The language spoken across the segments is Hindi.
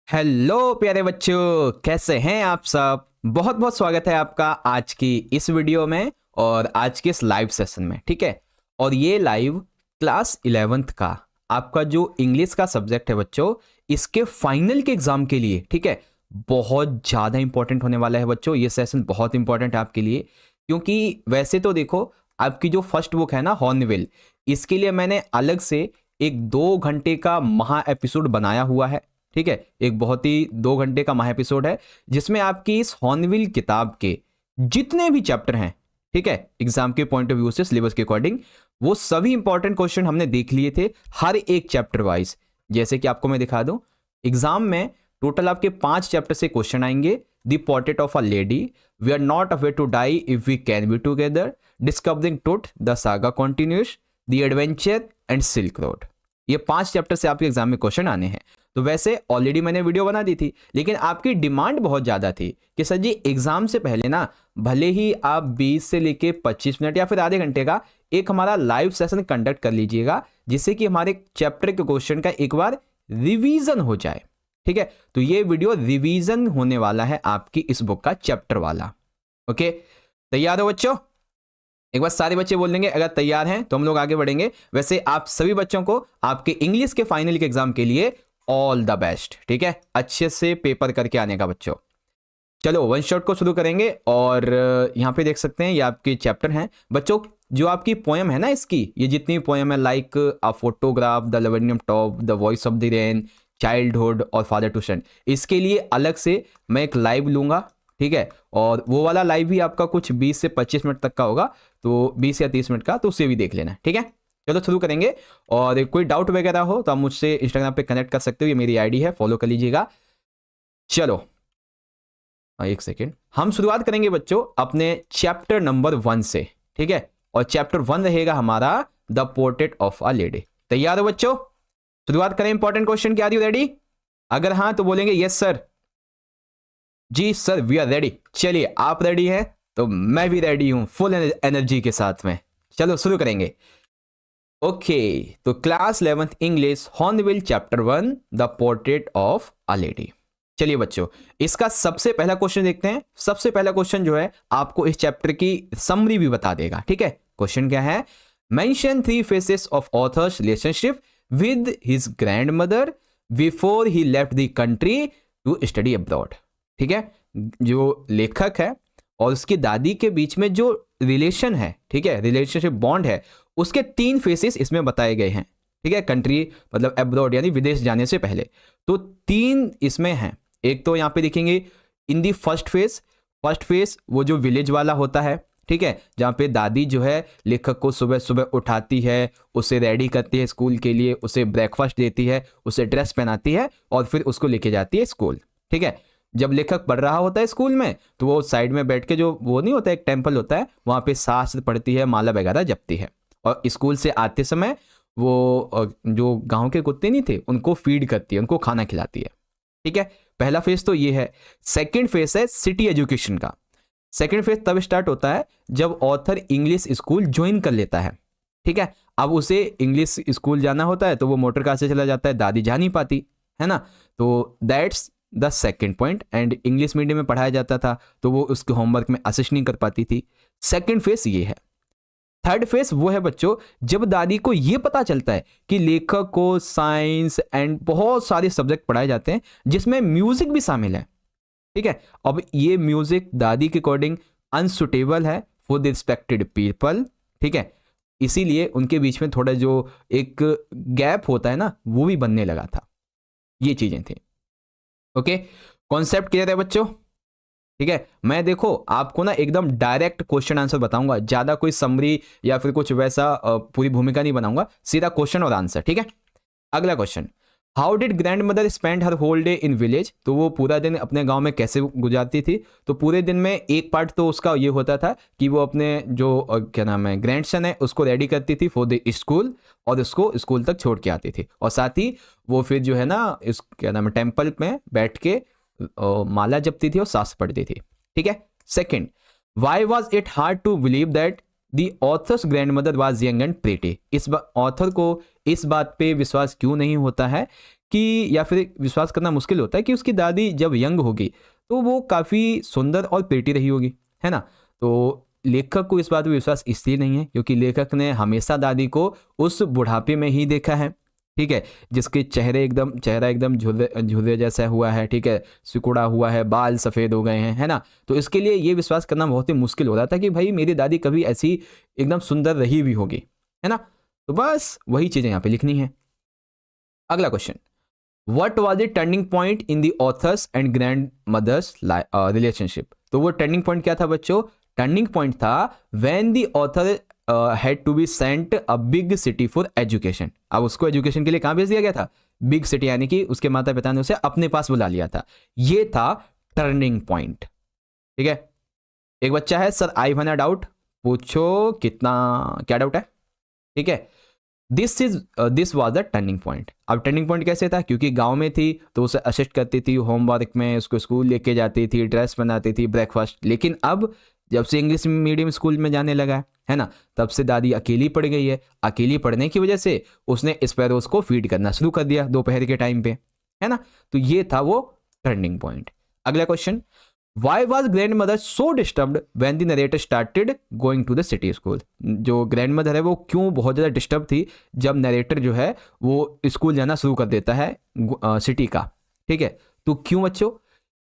हेलो प्यारे बच्चों, कैसे हैं आप सब। बहुत बहुत स्वागत है आपका आज की इस वीडियो में और आज के इस लाइव सेशन में। ठीक है, और ये लाइव क्लास 11th का आपका जो इंग्लिश का सब्जेक्ट है बच्चों, इसके फाइनल के एग्जाम के लिए, ठीक है, बहुत ज़्यादा इंपॉर्टेंट होने वाला है बच्चों। ये सेशन बहुत इंपॉर्टेंट है आपके लिए, क्योंकि वैसे तो देखो आपकी जो फर्स्ट बुक है ना हॉर्नबिल, इसके लिए मैंने अलग से एक 2 घंटे का महा एपिसोड बनाया हुआ है। ठीक है, एक बहुत ही 2 घंटे का महा एपिसोड है जिसमें आपकी इस हॉर्नबिल किताब के जितने भी चैप्टर हैं, ठीक है, एग्जाम के पॉइंट ऑफ व्यू से सिलेबस के अकॉर्डिंग, वो सभी इंपॉर्टेंट क्वेश्चन हमने देख लिए थे हर एक चैप्टर वाइज। जैसे कि आपको मैं दिखा दूं, एग्जाम में टोटल आपके 5 चैप्टर से क्वेश्चन आएंगे। The portrait of a lady, we are not aware to die if we can be together, discovering truth, the saga continues, the adventure and silk road. ये 5 चैप्टर से आपके एग्जाम में क्वेश्चन आने हैं। तो वैसे ऑलरेडी मैंने वीडियो बना दी थी, लेकिन आपकी डिमांड बहुत ज़्यादा थी कि सर जी एग्जाम से पहले ना भले ही आप 20 से लेके 25 मिनट या फिर आधे घंटे का एक हमारा लाइव सेशन कंडक्ट कर लीजिएगा, जिससे कि हमारे चैप्टर के क्वेश्चन का एक बार रिवीजन हो जाए। ठीक है, तो ये वीडियो रिवीजन होने वाला है आपकी इस बुक का चैप्टर वाला। ओके, तैयार हो बच्चों? एक बार सारे बच्चे बोल देंगे अगर तैयार हैं तो हम लोग आगे बढ़ेंगे। वैसे आप सभी बच्चों को आपके इंग्लिश के फाइनल के एग्जाम के लिए ऑल द बेस्ट। ठीक है, अच्छे से पेपर करके आने का बच्चों। चलो वन शॉट को शुरू करेंगे और यहाँ पे देख सकते हैं ये आपके चैप्टर हैं बच्चों। जो आपकी पोएम है ना, इसकी ये जितनी पोएम है, like a photograph, the laburnum top, the voice of the rain, childhood और फादर टू सन, इसके लिए अलग से मैं एक लाइव लूंगा। ठीक है, और वो वाला लाइव भी आपका कुछ 20 से 25 मिनट तक का होगा, तो 20 या 30 मिनट का, तो उसे भी देख लेना। ठीक है, चलो शुरू करेंगे। और कोई डाउट वगैरह हो तो आप मुझसे इंस्टाग्राम पे कनेक्ट कर सकते हो, ये मेरी आईडी है, फॉलो कर लीजिएगा। चलो एक सेकेंड, हम शुरुआत करेंगे बच्चों अपने चैप्टर नंबर 1 से। ठीक है, और चैप्टर 1 रहेगा हमारा the portrait of a lady. तैयार हो बच्चों? शुरुआत करें इंपॉर्टेंट क्वेश्चन की। Are you ready? अगर हाँ तो बोलेंगे यस सर। जी सर वी आर रेडी। चलिए आप रेडी हैं तो मैं भी रेडी हूं, फुल एनर्जी के साथ में। चलो शुरू करेंगे। ओके, तो class 11th English hornbill chapter 1 the portrait of a lady. चलिए बच्चों, इसका सबसे पहला क्वेश्चन देखते हैं। सबसे पहला क्वेश्चन जो है आपको इस चैप्टर की समरी भी बता देगा। ठीक है, क्वेश्चन क्या है? Mention 3 phases of author's relationship with his grandmother before he left the country to study abroad. ठीक है, जो लेखक है और उसकी दादी के बीच में जो रिलेशन है, ठीक है, रिलेशनशिप बॉन्ड है, उसके 3 फेसेस इसमें बताए गए हैं। ठीक है, कंट्री मतलब अब्रॉड यानी विदेश जाने से पहले, तो 3 इसमें हैं। एक तो यहाँ पे देखेंगे in the first phase. First phase वो जो विलेज वाला होता है, ठीक है, जहाँ पे दादी जो है लेखक को सुबह सुबह उठाती है, उसे रेडी करती है स्कूल के लिए, उसे ब्रेकफास्ट देती है, उसे ड्रेस पहनाती है और फिर उसको लेके जाती है स्कूल। ठीक है, जब लेखक पढ़ रहा होता है स्कूल में तो वो साइड में बैठ के, जो वो नहीं होता एक टेम्पल होता है, वहाँ पे शास्त्र पढ़ती है, माला वगैरह जपती है, और स्कूल से आते समय वो जो गांव के कुत्ते नहीं थे उनको फीड करती है, उनको खाना खिलाती है। ठीक है, पहला फेज तो ये है। सेकंड फेज है सिटी एजुकेशन का। सेकंड फेज तब स्टार्ट होता है जब ऑथर इंग्लिश स्कूल ज्वाइन कर लेता है। ठीक है, अब उसे इंग्लिश स्कूल जाना होता है तो वो मोटर कार से चला जाता है, दादी जा नहीं पाती है ना, तो that's the second point. And English medium में पढ़ाया जाता था तो वो उसके होमवर्क में असिस्ट नहीं कर पाती थी। सेकेंड फेज ये है। थर्ड फेज वो है बच्चों जब दादी को ये पता चलता है कि लेखक को साइंस एंड बहुत सारे सब्जेक्ट पढ़ाए जाते हैं जिसमें म्यूजिक भी शामिल है। ठीक है, अब ये म्यूजिक दादी के अकॉर्डिंग अनसुटेबल है फॉर द रिस्पेक्टेड पीपल। ठीक है, इसीलिए उनके बीच में थोड़ा जो एक गैप होता है ना, वो भी बनने लगा था। ये चीजें थी। ओके, कॉन्सेप्ट क्लियर है बच्चों? ठीक है, मैं देखो आपको ना एकदम डायरेक्ट क्वेश्चन आंसर बताऊंगा, ज्यादा कोई समरी या फिर कुछ वैसा पूरी भूमिका नहीं बनाऊंगा, सीधा क्वेश्चन और आंसर। ठीक है, अगला question, how did grand mother spend her whole day in village? तो वो पूरा दिन अपने गांव में कैसे गुजारती थी? तो पूरे दिन में एक पार्ट तो उसका ये होता था कि वो अपने जो क्या नाम है ग्रैंडसन है उसको रेडी करती थी फॉर द स्कूल और उसको स्कूल तक छोड़ के आती थी, और साथ ही वो फिर जो है ना इस क्या नाम है टेम्पल में बैठ के माला जपती थी और सास पढ़ती थी। ठीक है, second, why was it hard to believe that the author's grandmother was young and pretty? इस ऑथर को इस बात पे विश्वास क्यों नहीं होता है कि या फिर विश्वास करना मुश्किल होता है कि उसकी दादी जब यंग होगी तो वो काफ़ी सुंदर और प्रीटी रही होगी, है ना। तो लेखक को इस बात में विश्वास इसलिए नहीं है क्योंकि लेखक ने हमेशा दादी को उस बुढ़ापे में ही देखा है, ठीक है, जिसके चेहरा एकदम झुर्रे झुर्रे जैसा हुआ है, ठीक है, सिकुड़ा हुआ है, बाल सफ़ेद हो गए हैं, है ना। तो इसके लिए ये विश्वास करना बहुत ही मुश्किल हो रहा था कि भाई मेरी दादी कभी ऐसी एकदम सुंदर रही भी होगी, है ना। तो बस वही चीज़ें यहाँ पे लिखनी है। अगला question, what was the turning point in the author's and grand mother's relationship. तो वो टर्निंग पॉइंट क्या था बच्चों? टर्निंग पॉइंट था when the author had to be sent a big city for education. अब उसको एजुकेशन के लिए कहाँ भेज दिया गया था? बिग सिटी, यानी कि उसके माता पिता ने उसे अपने पास बुला लिया था। ये था टर्निंग पॉइंट, ठीक है। एक बच्चा है, sir I have a doubt. पूछो कितना, क्या डाउट है? ठीक है, this was the turning point. अब टर्निंग पॉइंट कैसे था? क्योंकि गांव में थी तो उसे असिस्ट करती थी होमवर्क में, उसको स्कूल लेके जाती थी, ड्रेस बनाती थी, ब्रेकफास्ट। लेकिन अब जब से इंग्लिश मीडियम स्कूल में जाने लगा है ना, तब से दादी अकेली पड़ गई है। अकेली पड़ने की वजह से उसने स्पैरोज को फीड करना शुरू कर दिया दोपहर के टाइम पे, है ना। तो ये था वो टर्निंग पॉइंट। अगला question, Why was grandmother so disturbed when the narrator started going to the city school? जो grandmother है वो क्यों बहुत ज़्यादा डिस्टर्ब थी जब नरेटर जो है वो स्कूल जाना शुरू कर देता है सिटी का, ठीक है। तो क्यों बच्चों?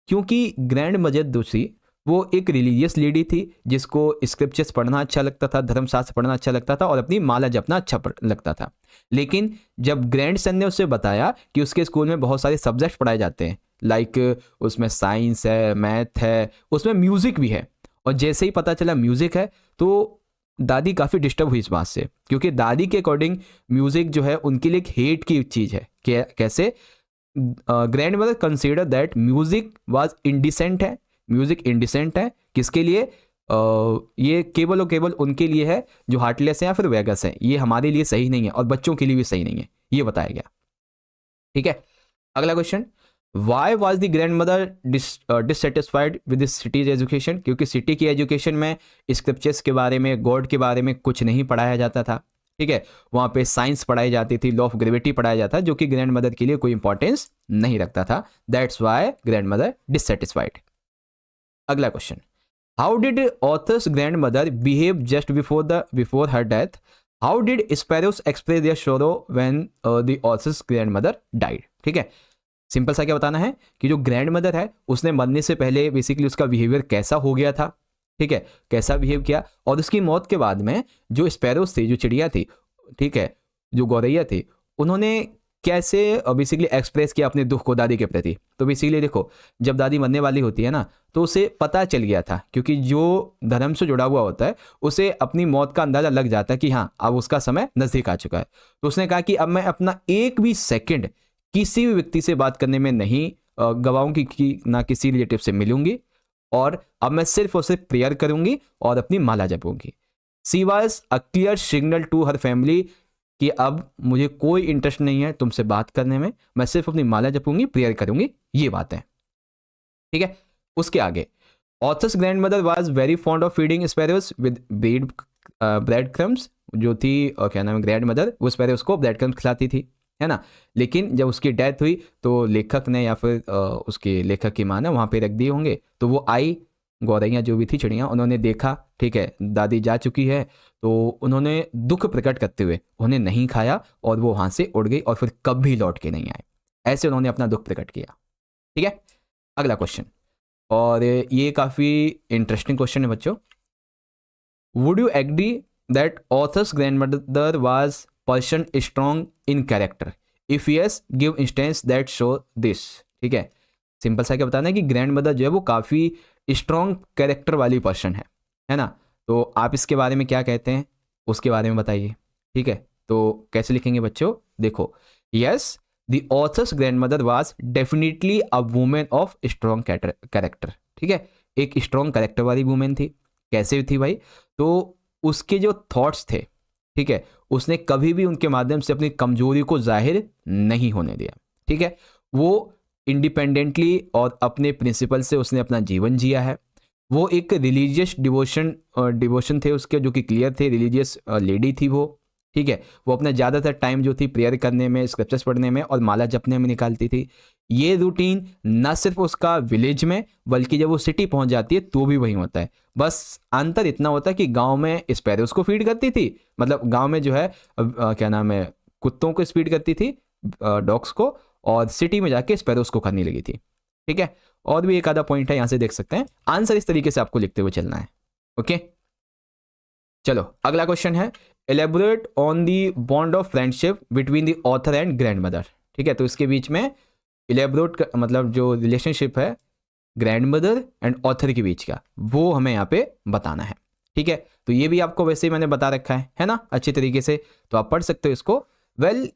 क्योंकि ग्रैंड मदर दूसरी वो एक रिलीजियस लेडी थी जिसको स्क्रिप्चर्स पढ़ना अच्छा लगता था, धर्मशास्त्र पढ़ना अच्छा लगता था और अपनी माला जपना अच्छा लगता था। लेकिन जब ग्रैंड सन ने उससे बताया कि उसके स्कूल में बहुत सारे सब्जेक्ट पढ़ाए जाते हैं, लाइक उसमें साइंस है, मैथ है, उसमें म्यूज़िक भी है, और जैसे ही पता चला म्यूज़िक है तो दादी काफ़ी डिस्टर्ब हुई इस बात से, क्योंकि दादी के अकॉर्डिंग म्यूज़िक जो है उनके लिए एक हेट की चीज़ है। कैसे? Grand mother consider that music was indecent है, म्यूज़िक इंडिसेंट है। किसके लिए? ये केवल और केवल उनके लिए है जो हार्टलेस है या फिर वेगस है। ये हमारे लिए सही नहीं है और बच्चों के लिए भी सही नहीं है, ये बताया गया, ठीक है। अगला question, why was the grand mother dissatisfied with cities education? क्योंकि सिटी की एजुकेशन में स्क्रिप्चर्स के बारे में, गॉड के बारे में कुछ नहीं पढ़ाया जाता था, ठीक है। वहाँ पे साइंस पढ़ाई जाती थी, लॉ ऑफ ग्रेविटी पढ़ाया जाता जो कि ग्रैंड मदर के लिए कोई इंपॉर्टेंस नहीं रखता था। That's why grandmother dissatisfied. अगला question, how did author's grandmother behave just before her death? How did sparrows express their sorrow when the author's grandmother died? ठीक है, सिंपल सा क्या बताना है कि जो ग्रैंड मदर है उसने मरने से पहले बेसिकली उसका बिहेवियर कैसा हो गया था, ठीक है, कैसा बिहेव किया, और उसकी मौत के बाद में जो स्पैरोस थी, जो चिड़िया थी, ठीक है, जो गौरैया थी, उन्होंने कैसे बेसिकली एक्सप्रेस किया अपने दुख को दादी के प्रति। तो बेसिकली देखो, जब दादी मरने वाली होती है ना तो उसे पता चल गया था, क्योंकि जो धर्म से जुड़ा हुआ होता है उसे अपनी मौत का अंदाजा लग जाता है कि हाँ अब उसका समय नज़दीक आ चुका है। तो उसने कहा कि अब मैं अपना एक भी सेकंड किसी भी व्यक्ति से बात करने में नहीं गवाऊंगी, कि ना किसी रिलेटिव से मिलूंगी, और अब मैं सिर्फ और सिर्फ प्रेयर करूंगी और अपनी माला जपूंगी। She was a clear signal to her family कि अब मुझे कोई इंटरेस्ट नहीं है तुमसे बात करने में, मैं सिर्फ अपनी माला जपूंगी, प्रेयर करूंगी, ये बात है, ठीक है। उसके आगे, authors grand mother was very fond of feeding sparrows with bread crumbs. जो थी क्या नाम है, ग्रैंड मदर, वो स्पैरोस को ब्रेड क्रम्स खिलाती थी, है ना। लेकिन जब उसकी डेथ हुई तो लेखक ने या फिर उसके लेखक की माँ ने वहाँ पे रख दिए होंगे, तो वो आई, गौरैया जो भी थी चिड़िया, उन्होंने देखा, ठीक है, दादी जा चुकी है, तो उन्होंने दुख प्रकट करते हुए उन्हें नहीं खाया और वो वहाँ से उड़ गई और फिर कभी लौट के नहीं आए। ऐसे उन्होंने अपना दुख प्रकट किया, ठीक है। अगला क्वेश्चन, और ये काफ़ी इंटरेस्टिंग क्वेश्चन है बच्चों। Would you agree that author's grandmother was person strong in character? If yes, give instance that show this. ठीक है, सिंपल सा क्या बताना है कि ग्रैंड मदर जो है वो काफ़ी स्ट्रॉन्ग कैरेक्टर वाली पर्सन है ना। तो आप इसके बारे में क्या कहते हैं उसके बारे में बताइए, ठीक है। तो कैसे लिखेंगे बच्चों? देखो, yes the author's grand mother was definitely a women of strong character, ठीक है, एक स्ट्रॉन्ग कैरेक्टर वाली वुमेन थी। कैसे थी भाई? तो उसके जो थॉट्स थे, ठीक है, उसने कभी भी उनके माध्यम से अपनी कमजोरी को जाहिर नहीं होने दिया, ठीक है। वो इंडिपेंडेंटली और अपने प्रिंसिपल से उसने अपना जीवन जिया है। वो एक रिलीजियस डिवोशन थे उसके, जो कि क्लियर थे, रिलीजियस लेडी थी वो, ठीक है, वो अपना ज़्यादातर टाइम जो थी प्रेयर करने में, स्क्रिप्चर्स पढ़ने में और माला जपने में निकालती थी। ये रूटीन न सिर्फ उसका विलेज में बल्कि जब वो सिटी पहुंच जाती है तो भी वही होता है। बस अंतर इतना होता है कि गांव में स्पैरोज को फीड करती थी, मतलब गांव में जो है क्या नाम है, कुत्तों को फीड करती थी, डॉग्स को, और सिटी में जाके स्पैरोज को खाने लगी थी। ठीक है, और भी एक आधा पॉइंट है, यहाँ से देख सकते हैं। आंसर इस तरीके से आपको लिखते हुए चलना है। ओके, चलो अगला क्वेश्चन है, elaborate on the bond of friendship between the author and grand mother. ठीक है, तो इसके बीच में इलेबोरेट मतलब जो रिलेशनशिप है ग्रैंड मदर एंड ऑथर के बीच का, वो हमें यहाँ पे बताना है। ठीक है, तो ये भी आपको वैसे ही मैंने बता रखा है ना, अच्छी तरीके से, तो आप पढ़ सकते हो इसको।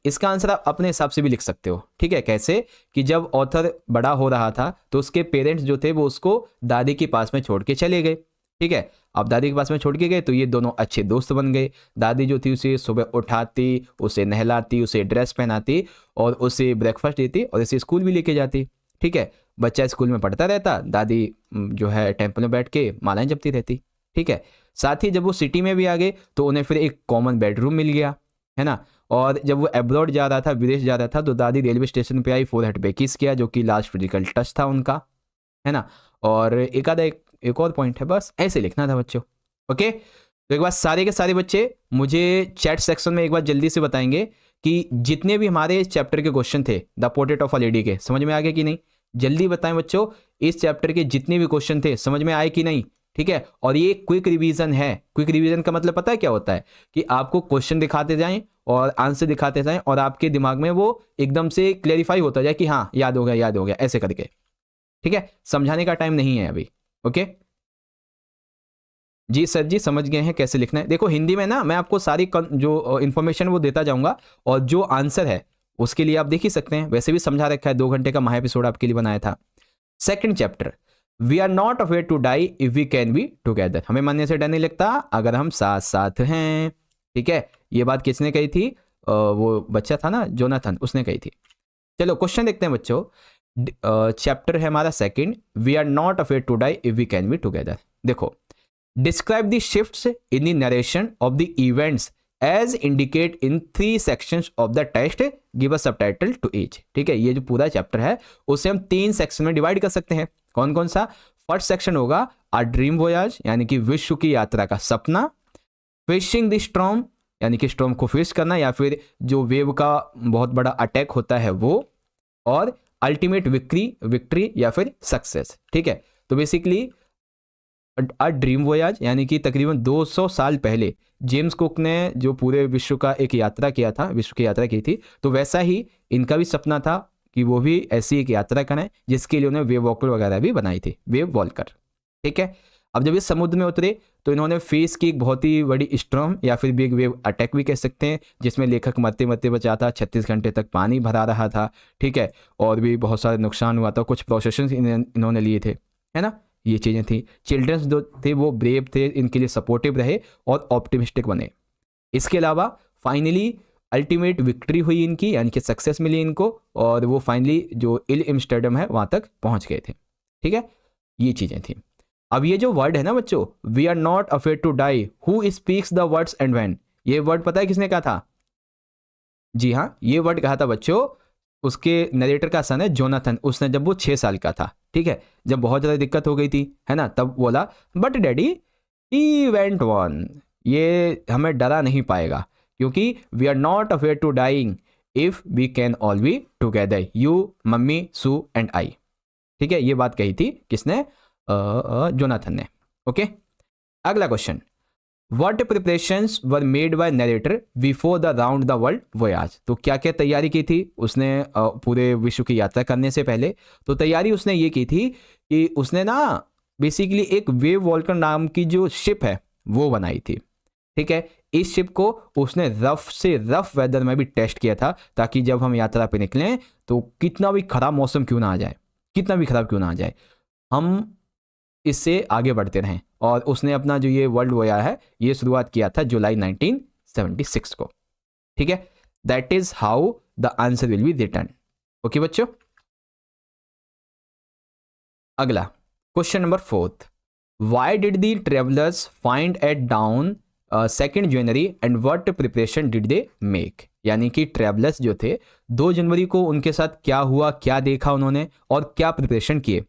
इसका आंसर आप अपने हिसाब से भी लिख सकते हो। ठीक है, कैसे कि जब ऑथर बड़ा हो रहा था तो उसके पेरेंट्स जो थे वो उसको दादी के पास में छोड़ के चले गए। ठीक है, अब दादी के पास में छोड़ के गए तो ये दोनों अच्छे दोस्त बन गए। दादी जो थी उसे सुबह उठाती, उसे नहलाती, उसे ड्रेस पहनाती और उसे ब्रेकफास्ट देती और इसे स्कूल भी लेके जाती। ठीक है, बच्चा स्कूल में पढ़ता रहता, दादी जो है टेम्पल में बैठ के मालाएं जपती रहती। ठीक है, साथ ही जब वो सिटी में भी आ गए तो उन्हें फिर एक कॉमन बेडरूम मिल गया, है ना। और जब वो अब्रॉड जा रहा था, विदेश जा रहा था, तो दादी रेलवे स्टेशन पे आई, फोरहेड पे किस किया, जो कि लास्ट फिजिकल टच था उनका, है ना। और एक और पॉइंट है, बस ऐसे लिखना था बच्चों। ओके, तो एक बार सारे के सारे बच्चे मुझे चैट सेक्शन में एक बार जल्दी से बताएंगे कि जितने भी हमारे चैप्टर के क्वेश्चन थे the portrait of a lady के, समझ में आ गए कि नहीं। जल्दी बताएं बच्चों, इस चैप्टर के जितने भी क्वेश्चन थे समझ में आए कि नहीं। ठीक है, और ये क्विक रिवीजन है। क्विक रिवीजन का मतलब पता है क्या होता है, कि आपको क्वेश्चन दिखाते जाएं और आंसर दिखाते जाएं और आपके दिमाग में वो एकदम से क्लेरिफाई होता जाए कि हाँ याद हो गया ऐसे करके। ठीक है, समझाने का टाइम नहीं है अभी। ओके जी सर जी, समझ गए हैं कैसे लिखना है। देखो हिंदी में ना मैं आपको सारी जो इन्फॉर्मेशन वो देता जाऊंगा, और जो आंसर है उसके लिए आप देख ही सकते हैं, वैसे भी समझा रखा है, 2 घंटे का महा एपिसोड आपके लिए बनाया था। Second chapter, we are not afraid to die if we can be together. हमें मरने से डर नहीं लगता अगर हम साथ साथ हैं। ठीक है, ये बात किसने कही थी, वो बच्चा था ना जोनाथन, उसने कही थी। चलो क्वेश्चन देखते हैं बच्चों। चैप्टर है हमारा second, we are not afraid to die if we can be together. देखो, describe the shifts in the narration of the events as indicate in 3 sections of the text, give a subtitle to each। ठीक है, ये जो पूरा चैप्टर है उसे हम 3 सेक्शन में डिवाइड कर सकते हैं। कौन कौन सा? फर्स्ट सेक्शन होगा अ ड्रीम वोयाज, यानी कि विश्व की यात्रा का सपना। फिशिंग द स्टॉर्म, यानी कि स्टॉर्म को फिश करना या फिर जो वेव का बहुत बड़ा अटैक होता है वो। और अल्टीमेट विक्ट्री या फिर सक्सेस। ठीक है, तो बेसिकली अ ड्रीम वोयाज, यानी कि तकरीबन 200 साल पहले जेम्स कुक ने जो पूरे विश्व का एक यात्रा किया था, विश्व की यात्रा की थी, तो वैसा ही इनका भी सपना था कि वो भी ऐसी एक यात्रा करें, जिसके लिए उन्हें वेव वॉकर वगैरह भी बनाई थी, वेव वॉल्कर। ठीक है, अब जब ये समुद्र में उतरे तो इन्होंने फेस की एक बहुत ही बड़ी स्टॉर्म या फिर बिग वेव अटैक भी कह सकते हैं, जिसमें लेखक मरते मरते बचा था, 36 घंटे तक पानी भरा रहा था। ठीक है, और भी बहुत सारा नुकसान हुआ था, कुछ प्रोसेशन इन्होंने लिए थे, है ना। ये चीज़ें थी। चिल्ड्रंस जो थे वो ब्रेव थे, इनके लिए सपोर्टिव रहे और ऑप्टिमिस्टिक बने। इसके अलावा फाइनली अल्टीमेट विक्ट्री हुई इनकी, यानी कि सक्सेस मिली इनको, और वो फाइनली जो इल एम्स्टर्डम है वहाँ तक पहुँच गए थे। ठीक है, ये चीज़ें थी। अब ये जो वर्ड है ना बच्चों, we are not afraid to die, who speaks the words and when, ये वर्ड पता है किसने कहा था? जी हाँ, ये वर्ड कहा था बच्चों, उसके नरेटर का सन है जोनाथन, उसने जब वो 6 साल का था। ठीक है, जब बहुत ज़्यादा दिक्कत हो गई थी, है ना, तब बोला but daddy he went on, ये हमें डरा नहीं पाएगा, क्योंकि we are not afraid to dying if we can all be together, you mummy Sue and I. ठीक है, ये बात कही थी किसने? जोनाथन ने। ओके, अगला question, What preparations were made by narrator before the round the world voyage? तो क्या क्या तैयारी की थी उसने पूरे विश्व की यात्रा करने से पहले? तो तैयारी उसने ये की थी कि उसने ना बेसिकली एक वेव वॉल्कर नाम की जो शिप है वो बनाई थी। ठीक है, इस शिप को उसने रफ से रफ वेदर में भी टेस्ट किया था, ताकि जब हम यात्रा पे निकलें तो कितना भी खराब मौसम क्यों ना आ जाए, कितना भी खराब क्यों ना आ जाए, हम इससे आगे बढ़ते रहें। और उसने अपना जो ये वर्ल्ड वोया है ये शुरुआत किया था जुलाई 1976 को। ठीक है, that is how the answer will be return. Okay बच्चों, अगला question number 4, why did the travellers find at dawn 2 January and what preparation did they make, यानी कि ट्रैवलर्स जो थे 2 जनवरी को उनके साथ क्या हुआ, क्या देखा उन्होंने और क्या प्रिपरेशन किए।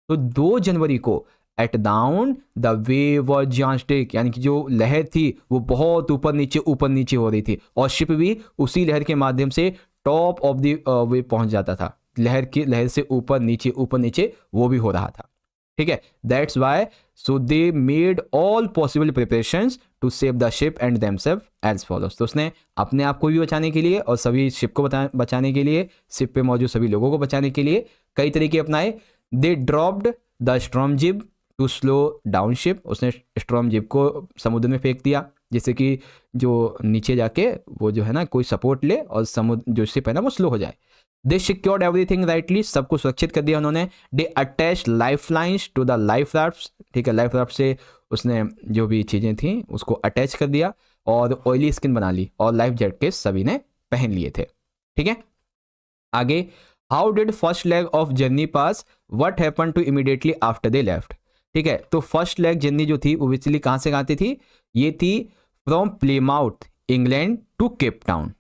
तो 2 जनवरी को at dawn the wave was gigantic, यानी कि जो लहर थी वो बहुत ऊपर नीचे हो रही थी और शिप भी उसी लहर के माध्यम से टॉप ऑफ द वेव पहुंच जाता था। लहर से ऊपर नीचे वो भी हो रहा था, ठीक है। That's why so they made all possible preparations to save the ship and themselves as follows. तो उसने अपने आप को भी बचाने के लिए और सभी शिप को बचाने के लिए, शिप पे मौजूद सभी लोगों को बचाने के लिए कई तरीके अपनाए। दे ड्रॉप्ड द स्ट्रॉम जिब टू स्लो डाउन शिप, उसने स्ट्रॉम जिब को समुद्र में फेंक दिया जिससे कि जो नीचे जाके वो जो है ना कोई सपोर्ट ले और समुद्र जो शिप है ना वो स्लो हो जाए। दे सिक्योर्ड एवरीथिंग राइटली, सबको सुरक्षित कर दिया उन्होंने। They attach life lines to the life rafts, ठीक है, लाइफ राफ्ट से उसने जो भी चीज़ें थी उसको अटैच कर दिया और ऑयली स्किन बना ली और लाइफ जैकेट सभी ने पहन लिए थे, ठीक है। आगे, how did first leg of journey pass, what happen to immediately after they left, ठीक है। तो फर्स्ट लेग जर्नी जो थी ओबियसली कहाँ से आती थी, ये थी from Plymouth England to Cape Town,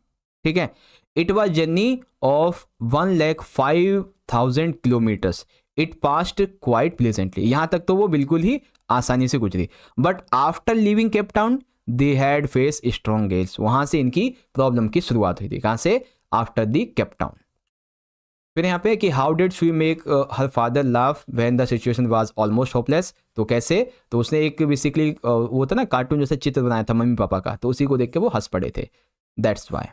ठीक है। It was journey of 1,05,000 kilometres, it passed quite pleasantly, यहाँ तक तो वो बिल्कुल ही आसानी से गुजरी। But after leaving Cape Town they had face strong gales, वहाँ से इनकी प्रॉब्लम की शुरुआत हुई थी, कहाँ से, आफ्टर दी केप टाउन। फिर यहाँ पे कि how did she make her father laugh when the situation was almost hopeless, तो कैसे, तो उसने एक बेसिकली वो था ना कार्टून जैसे चित्र बनाया था मम्मी पापा का, तो उसी को देख के वो हंस पड़े थे, दैट्स वाई।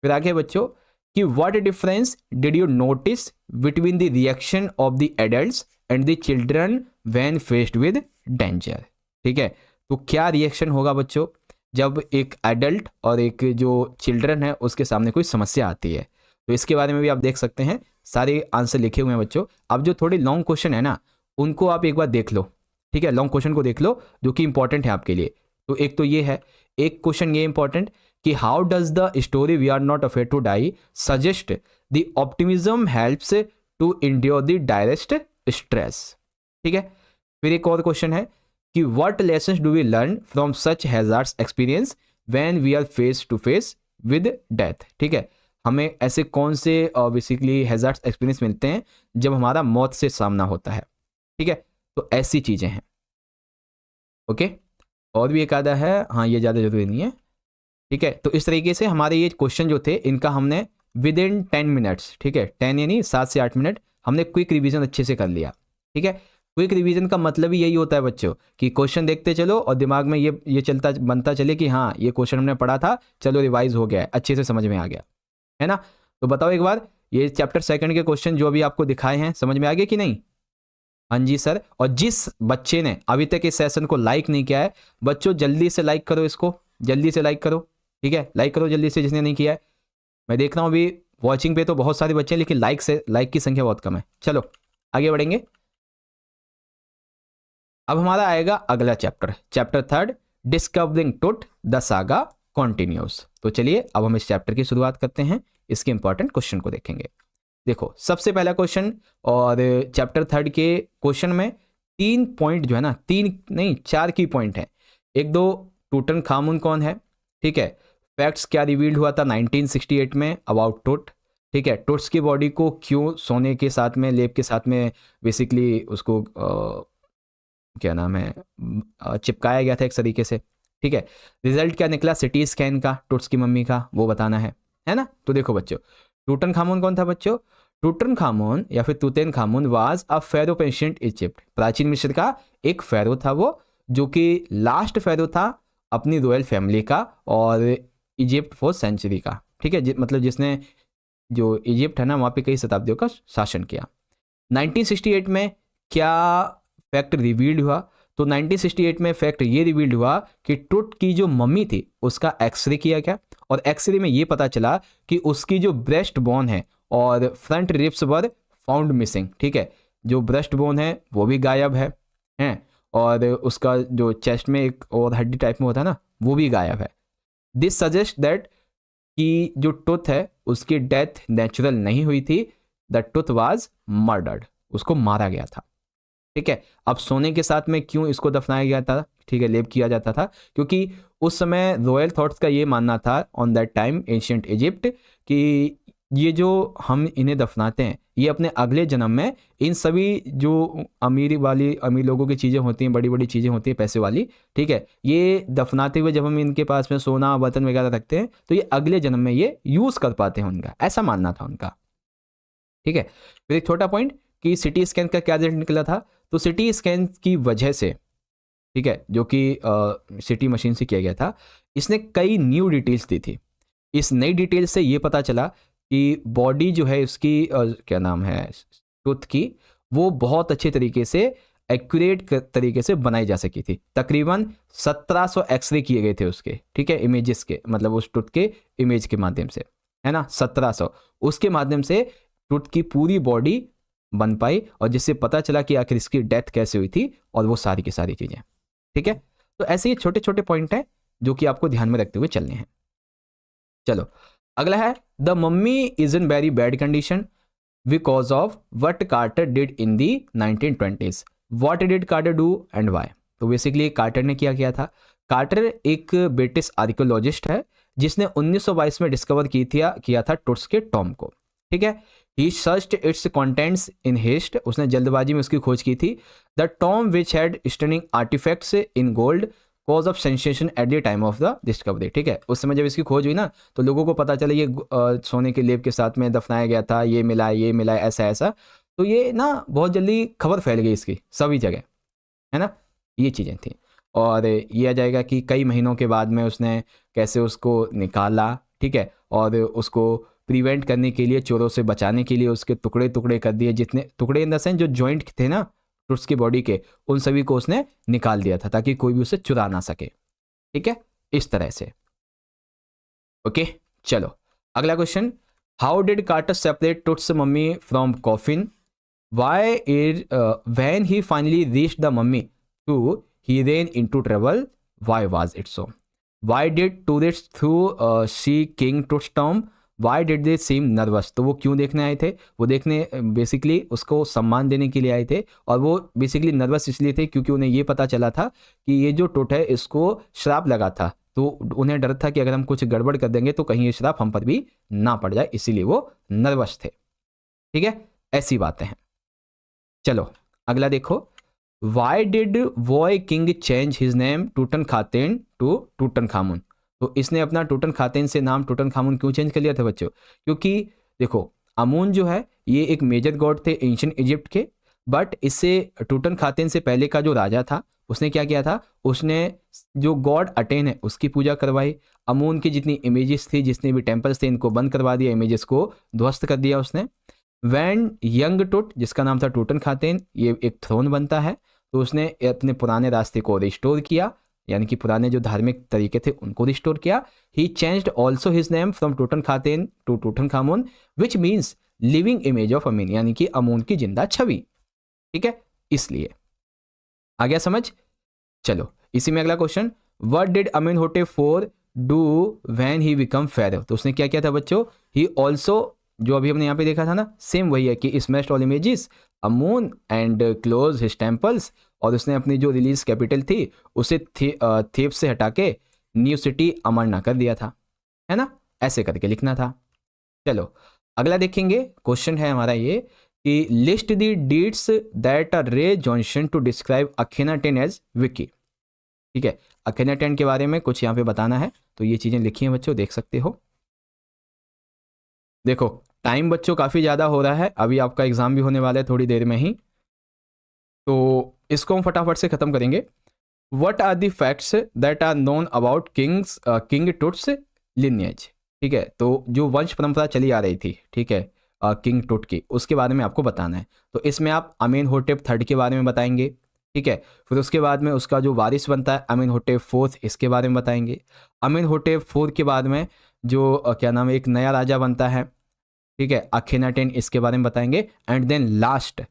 फिर आगे बच्चों कि what difference did you notice between the reaction of the adults and the children when faced with danger, ठीक है। तो क्या रिएक्शन होगा बच्चों जब एक एडल्ट और एक जो चिल्ड्रन है उसके सामने कोई समस्या आती है, तो इसके बारे में भी आप देख सकते हैं, सारे आंसर लिखे हुए हैं बच्चों। अब जो थोड़े लॉन्ग क्वेश्चन है ना उनको आप एक बार देख लो, ठीक है, लॉन्ग क्वेश्चन को देख लो जो कि इंपॉर्टेंट है आपके लिए। तो एक तो ये है, एक क्वेश्चन ये इंपॉर्टेंट कि how does the story we are not afraid to die suggest the optimism helps to endure the direct stress, ठीक है। फिर एक और क्वेश्चन है कि what lessons do we learn from such hazards experience when we are face to face with death, ठीक है। हमें ऐसे कौन से बेसिकली हैजार्ड्स एक्सपीरियंस मिलते हैं जब हमारा मौत से सामना होता है, ठीक है। तो ऐसी चीज़ें हैं, ओके। और भी एक आधा है, हाँ ये ज़्यादा जरूरी नहीं है, ठीक है। तो इस तरीके से हमारे ये क्वेश्चन जो थे इनका हमने विद इन 10 मिनट्स, ठीक है, 10 यानी 7 से 8 मिनट हमने क्विक रिवीजन अच्छे से कर लिया, ठीक है। क्विक रिवीजन का मतलब ही यही होता है बच्चों कि क्वेश्चन देखते चलो और दिमाग में ये चलता बनता चले कि हाँ ये क्वेश्चन हमने पढ़ा था, चलो रिवाइज हो गया है, अच्छे से समझ में आ गया है ना। तो बताओ एक बार ये चैप्टर 2 के क्वेश्चन जो अभी आपको दिखाए हैं समझ में आ गए कि नहीं, हाँ जी सर। और जिस बच्चे ने अभी तक इस सेशन को लाइक नहीं किया है बच्चों जल्दी से लाइक करो, इसको जल्दी से लाइक करो, ठीक है, लाइक करो जल्दी से जिसने नहीं किया है। मैं देख रहा हूँ अभी वॉचिंग पे तो बहुत सारे बच्चे हैं लेकिन लाइक की संख्या बहुत कम है। चलो आगे बढ़ेंगे। अब हमारा आएगा अगला चैप्टर 3 डिस्कवरिंग टुट द सागा कॉन्टिन्यूस। तो चलिए अब हम इस चैप्टर की शुरुआत करते हैं, इसके इंपॉर्टेंट क्वेश्चन को देखेंगे। देखो सबसे पहला क्वेश्चन, और चैप्टर 3 के क्वेश्चन में 3 पॉइंट जो है ना, 3 नहीं 4 की पॉइंट है। एक दो टूटनखामुन कौन है, ठीक है, फैक्ट्स क्या रिवील्ड हुआ था 1968 में अबाउट टुट, ठीक है, टुट्स की बॉडी को क्यों सोने के साथ में लेप के साथ में बेसिकली उसको क्या नाम है चिपकाया गया था एक तरीके से, ठीक है। रिजल्ट क्या निकला सिटी स्कैन का टुट्स की मम्मी का, वो बताना है ना। तो देखो बच्चों टूटनखामुन कौन था बच्चों, टूटनखामुन या फिर Tutankhamun was a pharaoh of ancient Egypt, प्राचीन मिस्र का एक फेरो था वो, जो कि लास्ट फेरो था अपनी रॉयल फैमिली का और इजिप्ट फॉर सेंचुरी का, ठीक है, मतलब जिसने जो इजिप्ट है ना वहाँ पे कई शताब्दियों का शासन किया। 1968 में क्या फैक्ट रिवील्ड हुआ, तो 1968 में फैक्ट ये रिवील्ड हुआ कि टुट की जो मम्मी थी उसका एक्सरे किया गया और एक्सरे में ये पता चला कि उसकी जो ब्रेस्ट बोन है और front ribs were found missing, ठीक है, जो ब्रेस्ट बोन है वो भी गायब है और उसका जो चेस्ट में एक और हड्डी टाइप में होता है ना वो भी गायब है। दिस सजेस्ट दैट कि जो टुथ है उसकी डेथ नेचुरल नहीं हुई थी, द टुथ वाज मर्डर्ड, उसको मारा गया था। ठीक है। अब सोने के साथ में क्यों इसको दफनाया गया था, ठीक है, लेप किया जाता था, क्योंकि उस समय रॉयल थॉट्स का ये मानना था on that time ancient Egypt कि ये जो हम इन्हें दफनाते हैं ये अपने अगले जन्म में इन सभी जो अमीर लोगों की चीज़ें होती हैं, बड़ी बड़ी चीज़ें होती हैं पैसे वाली, ठीक है, ये दफनाते हुए जब हम इनके पास में सोना बर्तन वगैरह रखते हैं तो ये अगले जन्म में ये यूज़ कर पाते हैं, उनका ऐसा मानना था उनका। ठीक है। फिर एक छोटा पॉइंट कि सिटी स्कैन का क्या रिजल्ट निकला था, तो सिटी स्कैन की वजह से, ठीक है, जो कि सिटी मशीन से किया गया था, इसने कई न्यू डिटेल्स दी थी। इस नई डिटेल से ये पता चला कि बॉडी जो है उसकी क्या नाम है टूथ की, वो बहुत अच्छे तरीके से एक्यूरेट तरीके से बनाई जा सकी थी। तकरीबन 1700 एक्सरे किए गए थे उसके, ठीक है, इमेजेस के, मतलब उस टूथ के इमेज के माध्यम से, है ना, 1700, उसके माध्यम से टूथ की पूरी बॉडी बन पाई और जिससे पता चला कि आखिर इसकी डेथ कैसे हुई थी और वो सारी की सारी चीज़ें। ठीक है, तो ऐसे ही छोटे छोटे पॉइंट हैं जो कि आपको ध्यान में रखते हुए चलने हैं। चलो अगला है the mummy is in very bad condition because of what Carter did in the 1920s। What did Carter do and why. तो बेसिकली कार्टर ने क्या था, कार्टर एक ब्रिटिश आर्कियोलॉजिस्ट है जिसने 1922 में डिस्कवर किया था टुट्स के टॉम को। ठीक है, he searched its contents in haste, उसने जल्दबाजी में उसकी खोज की थी। The tomb which had stunning artifacts in gold cause of sensation at the time of the discovery. ठीक है, उस समय जब इसकी खोज हुई ना तो लोगों को पता चला ये सोने के लेप के साथ में दफनाया गया था, ये मिला ऐसा ऐसा, तो ये ना बहुत जल्दी खबर फैल गई इसकी सभी जगह, है ना, ये चीज़ें थी। और ये आ जाएगा कि कई महीनों के बाद में उसने कैसे उसको निकाला, ठीक है, और उसको प्रिवेंट करने के लिए, चोरों से बचाने के लिए उसके टुकड़े टुकड़े कर दिए, जितने टुकड़े इन द सेंस जो जॉइंट थे ना टुट्स की बॉडी के, उन सभी को उसने निकाल दिया था ताकि कोई भी उसे चुरा ना सके। ठीक है, इस तरह से। ओके, चलो अगला question, how did Carter separate Tut's mummy from coffin, why it when he finally reached the mummy to he ran into trouble, why was it so, why did tourist through see king Tut's tomb, why did they seem nervous. तो वो क्यों देखने आए थे, वो देखने बेसिकली उसको सम्मान देने के लिए आए थे, और वो बेसिकली नर्वस इसलिए थे क्योंकि उन्हें ये पता चला था कि ये जो टुट है इसको श्राप लगा था, तो उन्हें डर था कि अगर हम कुछ गड़बड़ कर देंगे तो कहीं ये श्राप हम पर भी ना पड़ जाए, इसीलिए वो नर्वस थे। ठीक है, ऐसी बातें हैं। चलो अगला देखो, why did boy king change his name Tutankhaten to Tutankhamun. तो इसने अपना टूटन खातेन से नाम टूटन खामुन क्यों चेंज कर लिया था बच्चों, क्योंकि देखो अमून जो है ये एक मेजर गॉड थे एंशिएंट इजिप्ट के, बट इससे टूटन खातेन से पहले का जो राजा था उसने क्या किया था, उसने जो गॉड अटेन है उसकी पूजा करवाई, अमून की जितनी इमेजेस थी, जितने भी टेम्पल्स थे, इनको बंद करवा दिया, इमेजेस को ध्वस्त कर दिया उसने। वैन यंग टुट, जिसका नाम था टूटन खातेन, ये एक थ्रोन बनता है, तो उसने अपने पुराने रास्ते को रिस्टोर किया, यानी कि पुराने जो धार्मिक तरीके थे उनको रिस्टोर किया। He changed also his name from Tutankhaten to Tutankhamun which means living image of Amen, यानी कि अमून की जिंदा छवि। ठीक है, इसलिए आ गया समझ। चलो इसी में अगला question, what did Amenhotep 4 do when he become pharaoh. तो उसने क्या किया था बच्चों, ही ऑल्सो, जो अभी हमने यहाँ पे देखा था ना, सेम वही है कि smashed all images Amun and close his temples, और उसने अपनी जो रिलीज कैपिटल थी उसे थेप से हटा के न्यू सिटी अमरना कर दिया था, है ना, ऐसे करके लिखना था। चलो अगला देखेंगे, क्वेश्चन है हमारा ये कि list the deeds that are Ray Johnson to describe Akhenaten as wacky. ठीक है, अखेनाटेन के बारे में कुछ यहाँ पे बताना है, तो ये चीज़ें लिखी हैं बच्चों, देख सकते हो। देखो टाइम बच्चों काफ़ी ज़्यादा हो रहा है, अभी आपका एग्ज़ाम भी होने वाला है थोड़ी देर में ही, तो इसको हम फटाफट से ख़त्म करेंगे। What are the facts that are known about king Tut's lineage. ठीक है, तो जो वंश परंपरा चली आ रही थी, ठीक है, किंग टुट की, उसके बारे में आपको बताना है। तो इसमें आप अमीनहोटेप 3 के बारे में बताएंगे, ठीक है, फिर उसके बाद में उसका जो वारिस बनता है अमीनहोटेप 4, इसके बारे में बताएंगे। अमीनहोटेप 4 के बाद में जो क्या नाम है, एक नया राजा बनता है, ठीक है, अखेनाटेन, इसके बारे में बताएंगे। एंड देन लास्ट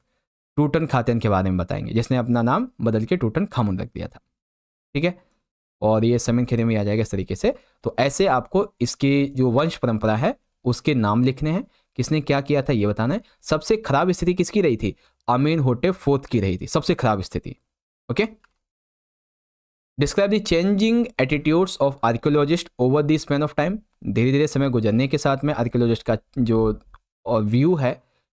टूटन खातेन के बारे में बताएंगे, जिसने अपना नाम बदल के टूटन खामुन रख दिया था। ठीक है, और ये समय खेरे में आ जाएगा इस तरीके से। तो ऐसे आपको इसकी जो वंश परंपरा है उसके नाम लिखने हैं किसने क्या किया था ये बताना है। सबसे खराब स्थिति किसकी रही थी? आमीनहोटेप फोर्थ की रही थी सबसे खराब स्थिति। Okay, describe the changing attitudes of archaeologist over the span of time. धीरे धीरे समय गुजरने के साथ में आर्कियोलॉजिस्ट का जो व्यू है,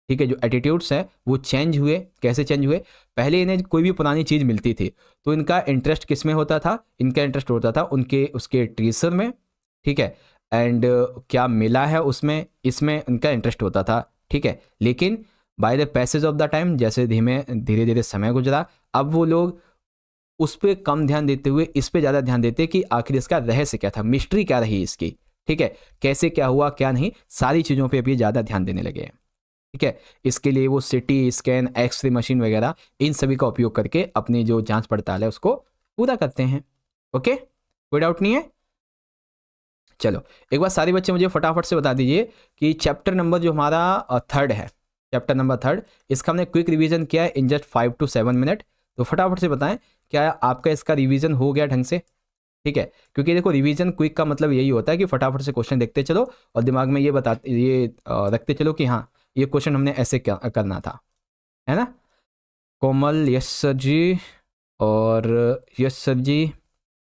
ठीक है, जो एटीट्यूड्स हैं वो चेंज हुए। कैसे चेंज हुए? पहले इन्हें कोई भी पुरानी चीज़ मिलती थी तो इनका इंटरेस्ट किस में होता था? इनका इंटरेस्ट होता था उनके उसके ट्रेजर में, ठीक है, एंड क्या मिला है उसमें, इसमें इनका इंटरेस्ट होता था, ठीक है। लेकिन by the passage of the time, जैसे धीरे धीरे समय गुजरा, अब वो लोग उस पर कम ध्यान देते हुए इस पे ज़्यादा ध्यान देते कि आखिर इसका रहस्य क्या था, मिस्ट्री क्या रही इसकी, ठीक है, कैसे क्या हुआ क्या नहीं, सारी चीज़ों पे अभी ज़्यादा ध्यान देने लगे हैं, ठीक है। इसके लिए वो सिटी स्कैन, एक्सरे मशीन वगैरह इन सभी का उपयोग करके अपनी जो जांच पड़ताल है उसको पूरा करते हैं। ओके, कोई डाउट नहीं है? चलो एक बार सारे बच्चे मुझे फटाफट से बता दीजिए कि चैप्टर नंबर जो हमारा थर्ड है, चैप्टर नंबर थर्ड, इसका हमने क्विक रिवीजन किया है इन जस्ट 5 to 7 मिनट। तो फटाफट से बताएं क्या आपका इसका रिवीजन हो गया ढंग से? ठीक है, क्योंकि देखो रिवीजन क्विक का मतलब यही होता है कि फटाफट से क्वेश्चन देखते चलो और दिमाग में ये रखते चलो कि हाँ ये क्वेश्चन हमने ऐसे करना था, है ना। कोमल यस सर जी, और यस सर जी,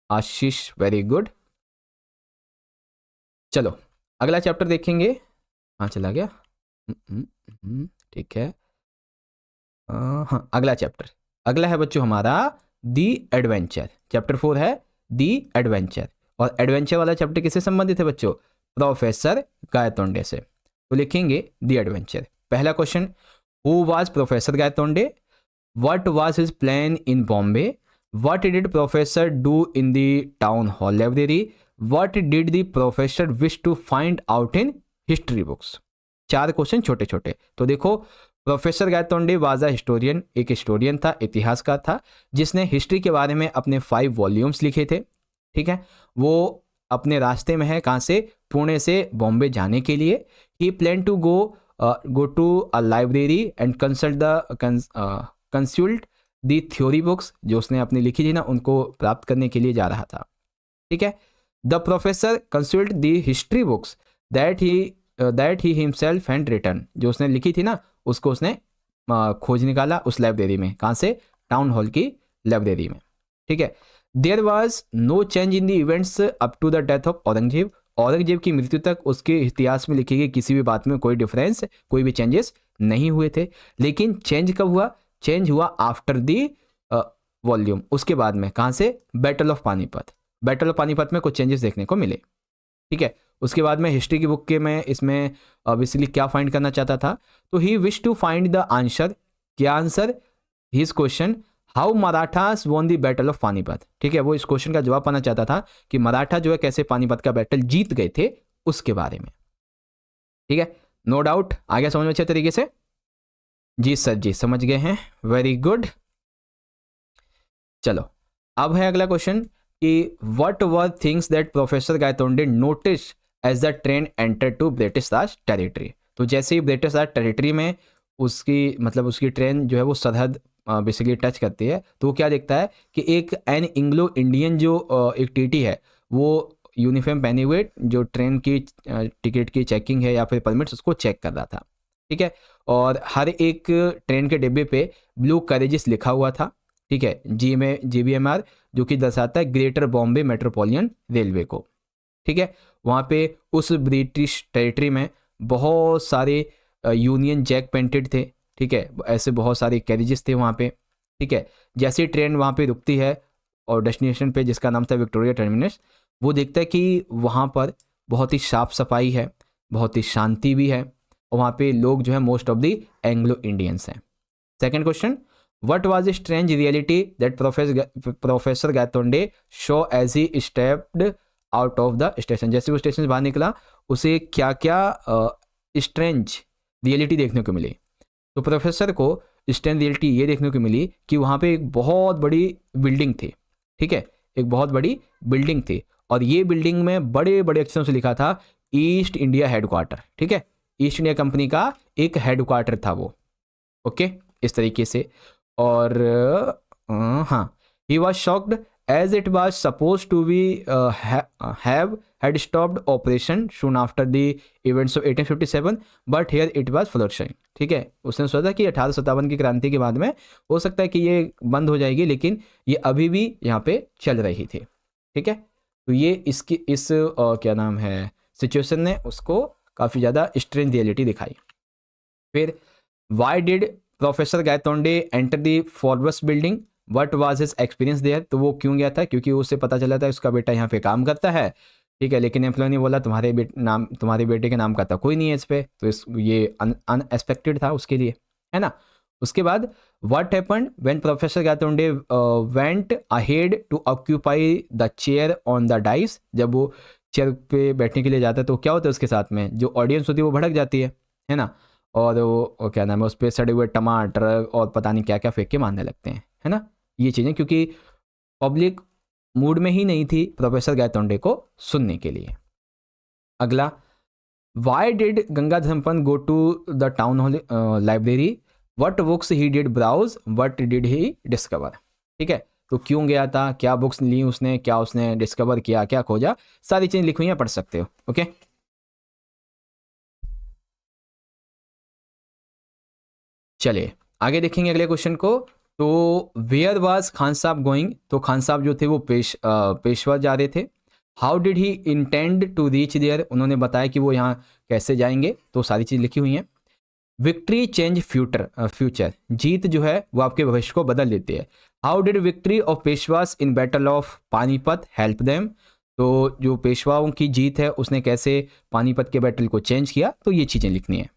आशीष वेरी गुड। चलो अगला चैप्टर देखेंगे। हाँ चला गया, ठीक है। हाँ अगला चैप्टर, अगला है बच्चों हमारा दी एडवेंचर। चैप्टर 4 है दी एडवेंचर, और एडवेंचर वाला चैप्टर किससे संबंधित है बच्चों? प्रोफेसर गायतोंडे से। तो लिखेंगे दी एडवेंचर। पहला question, who was professor Gaitonde? What was his plan in Bombay? What did professor do in the town hall library? What did the professor wish to find out in history books? 4 question छोटे छोटे। तो देखो, professor Gaitonde was a historian, एक हिस्टोरियन था, इतिहासकार था, जिसने हिस्ट्री के बारे में अपने 5 वॉल्यूम्स लिखे थे, ठीक है। वो अपने रास्ते में है, कहाँ से? पुणे से बॉम्बे जाने के लिए। He plan to go to a library and consult the theory books, जो उसने अपनी लिखी थी ना उनको प्राप्त करने के लिए जा रहा था, ठीक है। The professor consult the history books that he himself had written, जो उसने लिखी थी ना उसको उसने खोज निकाला उस लाइब्रेरी में। कहाँ से? टाउन हॉल की लाइब्रेरी में, ठीक है। There was no change in the events up to the death of Aurangzeb. Aurangzeb की मृत्यु तक उसके इतिहास में लिखी गई किसी भी बात में कोई डिफरेंस, कोई भी चेंजेस नहीं हुए थे। लेकिन चेंज कब हुआ? चेंज हुआ आफ्टर दी वॉल्यूम, उसके बाद में। कहाँ से? Battle of Panipat. Battle of Panipat में कुछ चेंजेस देखने को मिले, ठीक है। उसके बाद में हिस्ट्री की बुक के मैं इसमें बेसिकली क्या फाइंड करना चाहता था? तो he wish to find the answer. क्या answer? His question, how Marathas won the battle of Panipat, ठीक है। वो इस क्वेश्चन का जवाब पाना चाहता था कि मराठा जो है कैसे पानीपत का बैटल जीत गए थे, उसके बारे में, ठीक है। नो डाउट आ गया समझ में अच्छे तरीके से? जी सर जी समझ गए हैं, वेरी गुड। चलो अब है अगला क्वेश्चन कि what were things that professor Gaitonde notice as the train enter to British Raj territory. तो जैसे ही ब्रिटिश राज टेरिटरी में उसकी ट्रेन जो है वो सरहद बेसिकली टच करती है, तो वो क्या देखता है कि एक एन इंग्लो इंडियन जो एक टीटी है, वो यूनिफॉर्म पहने हुए जो ट्रेन की टिकट की चेकिंग है या फिर परमिट्स उसको चेक कर रहा था, ठीक है। और हर एक ट्रेन के डिब्बे पे ब्लू करेजिस लिखा हुआ था, ठीक है, GBMR, जो कि दर्शाता है ग्रेटर बॉम्बे मेट्रोपॉलिटन रेलवे को, ठीक है। वहाँ पे उस ब्रिटिश टेरिटरी में बहुत सारे यूनियन जैक पेंटेड थे, ठीक है, ऐसे बहुत सारे कैरेजेस थे वहाँ पे, ठीक है। जैसे ही ट्रेन वहाँ पे रुकती है और डेस्टिनेशन पे जिसका नाम था विक्टोरिया टर्मिनस, वो देखता है कि वहाँ पर बहुत ही साफ सफाई है, बहुत ही शांति भी है, और वहाँ पे लोग जो है most of the Anglo Indians हैं। Second question, What was a strange reality that Professor Gatonde saw as he stepped out of the station? जैसे वो स्टेशन से बाहर निकला, उसे क्या क्या स्ट्रेंज रियलिटी देखने को मिली? तो प्रोफेसर को स्ट्रेंज रियलिटी ये देखने को मिली कि वहाँ पे एक बहुत बड़ी बिल्डिंग थी, ठीक है, एक बहुत बड़ी बिल्डिंग थी, और ये बिल्डिंग में बड़े बड़े अक्षरों से लिखा था ईस्ट इंडिया हेडक्वार्टर, ठीक है। ईस्ट इंडिया कंपनी का एक हेडक्वार्टर था वो, ओके, इस तरीके से। और हाँ, he was shocked as it was suppose to be have had stopped operation soon after the events of 1857 but here it was flourishing। ठीक है, उसने सोचा कि 1857 की क्रांति के बाद में हो सकता है कि ये बंद हो जाएगी, लेकिन ये अभी भी यहाँ पे चल रही थी। ठीक है, तो ये इसकी इस क्या नाम है सिचुएशन ने उसको काफ़ी ज़्यादा स्ट्रेंज रियलिटी दिखाई। फिर why did professor Gaitonde enter the forwards building, what was his experience there. तो वो क्यों गया था, क्योंकि उससे पता चला था उसका बेटा यहाँ पे काम करता है। ठीक है, लेकिन एम्प्लॉय ने बोला तुम्हारे बेटे के नाम का तो कोई नहीं है इस पे, तो ये अनएक्सपेक्टेड था उसके लिए, है ना। उसके बाद what happened when professor Gaitonde went ahead to occupy the chair on the dais. जब वो चेयर पे बैठने के लिए जाता है तो क्या होता है उसके साथ में जो ऑडियंस होती है वो भड़क जाती है ना, और वो क्या नाम है उस पर सड़े हुए टमाटर और पता नहीं क्या क्या फेंक के मारने लगते हैं, है ना। ये चीज़ें क्योंकि पब्लिक मूड में ही नहीं थी प्रोफेसर गायतोंडे को सुनने के लिए। अगला, why did Gangadhar Pant go to the town hall library, what books he did browse, what did he discover. ठीक है, तो क्यों गया था, क्या बुक्स ली उसने, क्या उसने डिस्कवर किया, क्या खोजा, सारी चीज़ें लिखी हुई हैं, पढ़ सकते हो। ओके, चलिए आगे देखेंगे अगले क्वेश्चन को। तो वेयर वाज खान साहब गोइंग, तो खान साहब जो थे वो पेशवा जा रहे थे। How did he intend to reach there, उन्होंने बताया कि वो यहाँ कैसे जाएंगे, तो सारी चीज़ लिखी हुई हैं। विक्ट्री चेंज फ्यूचर, जीत जो है वो आपके भविष्य को बदल देती है। How did victory of Peshwas in battle of Panipat help them, तो जो पेशवाओं की जीत है उसने कैसे पानीपत के बैटल को चेंज किया, तो ये चीज़ें लिखनी है।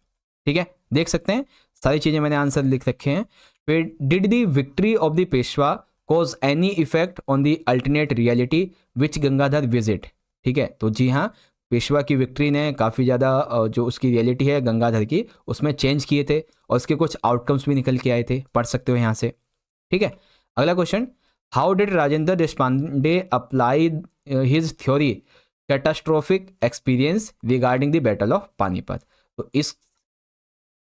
ठीक है, देख सकते हैं सारी चीज़ें मैंने आंसर लिख रखे हैं। फिर did the victory of the Peshwa cause any effect on the alternate reality which Gangadhar visit. ठीक है, तो जी हाँ, पेशवा की विक्ट्री ने काफ़ी ज़्यादा जो उसकी रियलिटी है गंगाधर की उसमें चेंज किए थे और उसके कुछ आउटकम्स भी निकल के आए थे, पढ़ सकते हो यहाँ से। ठीक है, अगला question, how did Rajendra Deshpande apply his theory catastrophic experience regarding the battle of Panipat. तो इस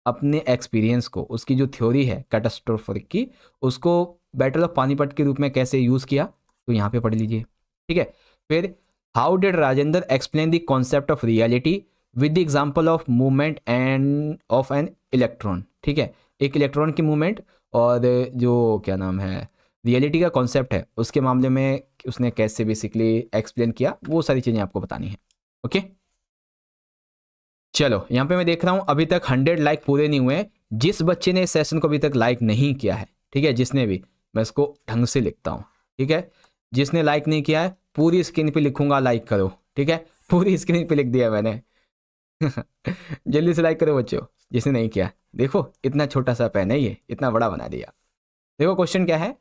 अपने एक्सपीरियंस को, उसकी जो थ्योरी है कैटास्ट्रोफिक की, उसको बैटल ऑफ पानीपत के रूप में कैसे यूज़ किया, तो यहाँ पे पढ़ लीजिए। ठीक है, फिर how did Rajendra explain the concept of reality with the example of movement end of an electron. ठीक है, एक इलेक्ट्रॉन की मूवमेंट और जो क्या नाम है रियलिटी का कॉन्सेप्ट है उसके मामले में उसने कैसे बेसिकली एक्सप्लेन किया, वो सारी चीज़ें आपको बतानी है। ओके, चलो यहाँ पे मैं देख रहा हूँ अभी तक 100 लाइक पूरे नहीं हुए हैं। जिस बच्चे ने इस सेशन को अभी तक लाइक नहीं किया है, ठीक है, जिसने भी, मैं इसको ढंग से लिखता हूँ। ठीक है, जिसने लाइक नहीं किया है पूरी स्क्रीन पे लिखूंगा लाइक करो। ठीक है, पूरी स्क्रीन पे लिख दिया मैंने जल्दी से लाइक करो बच्चों, जिसने नहीं किया। देखो इतना छोटा सा पेन है, ये इतना बड़ा बना दिया। देखो क्वेश्चन क्या है,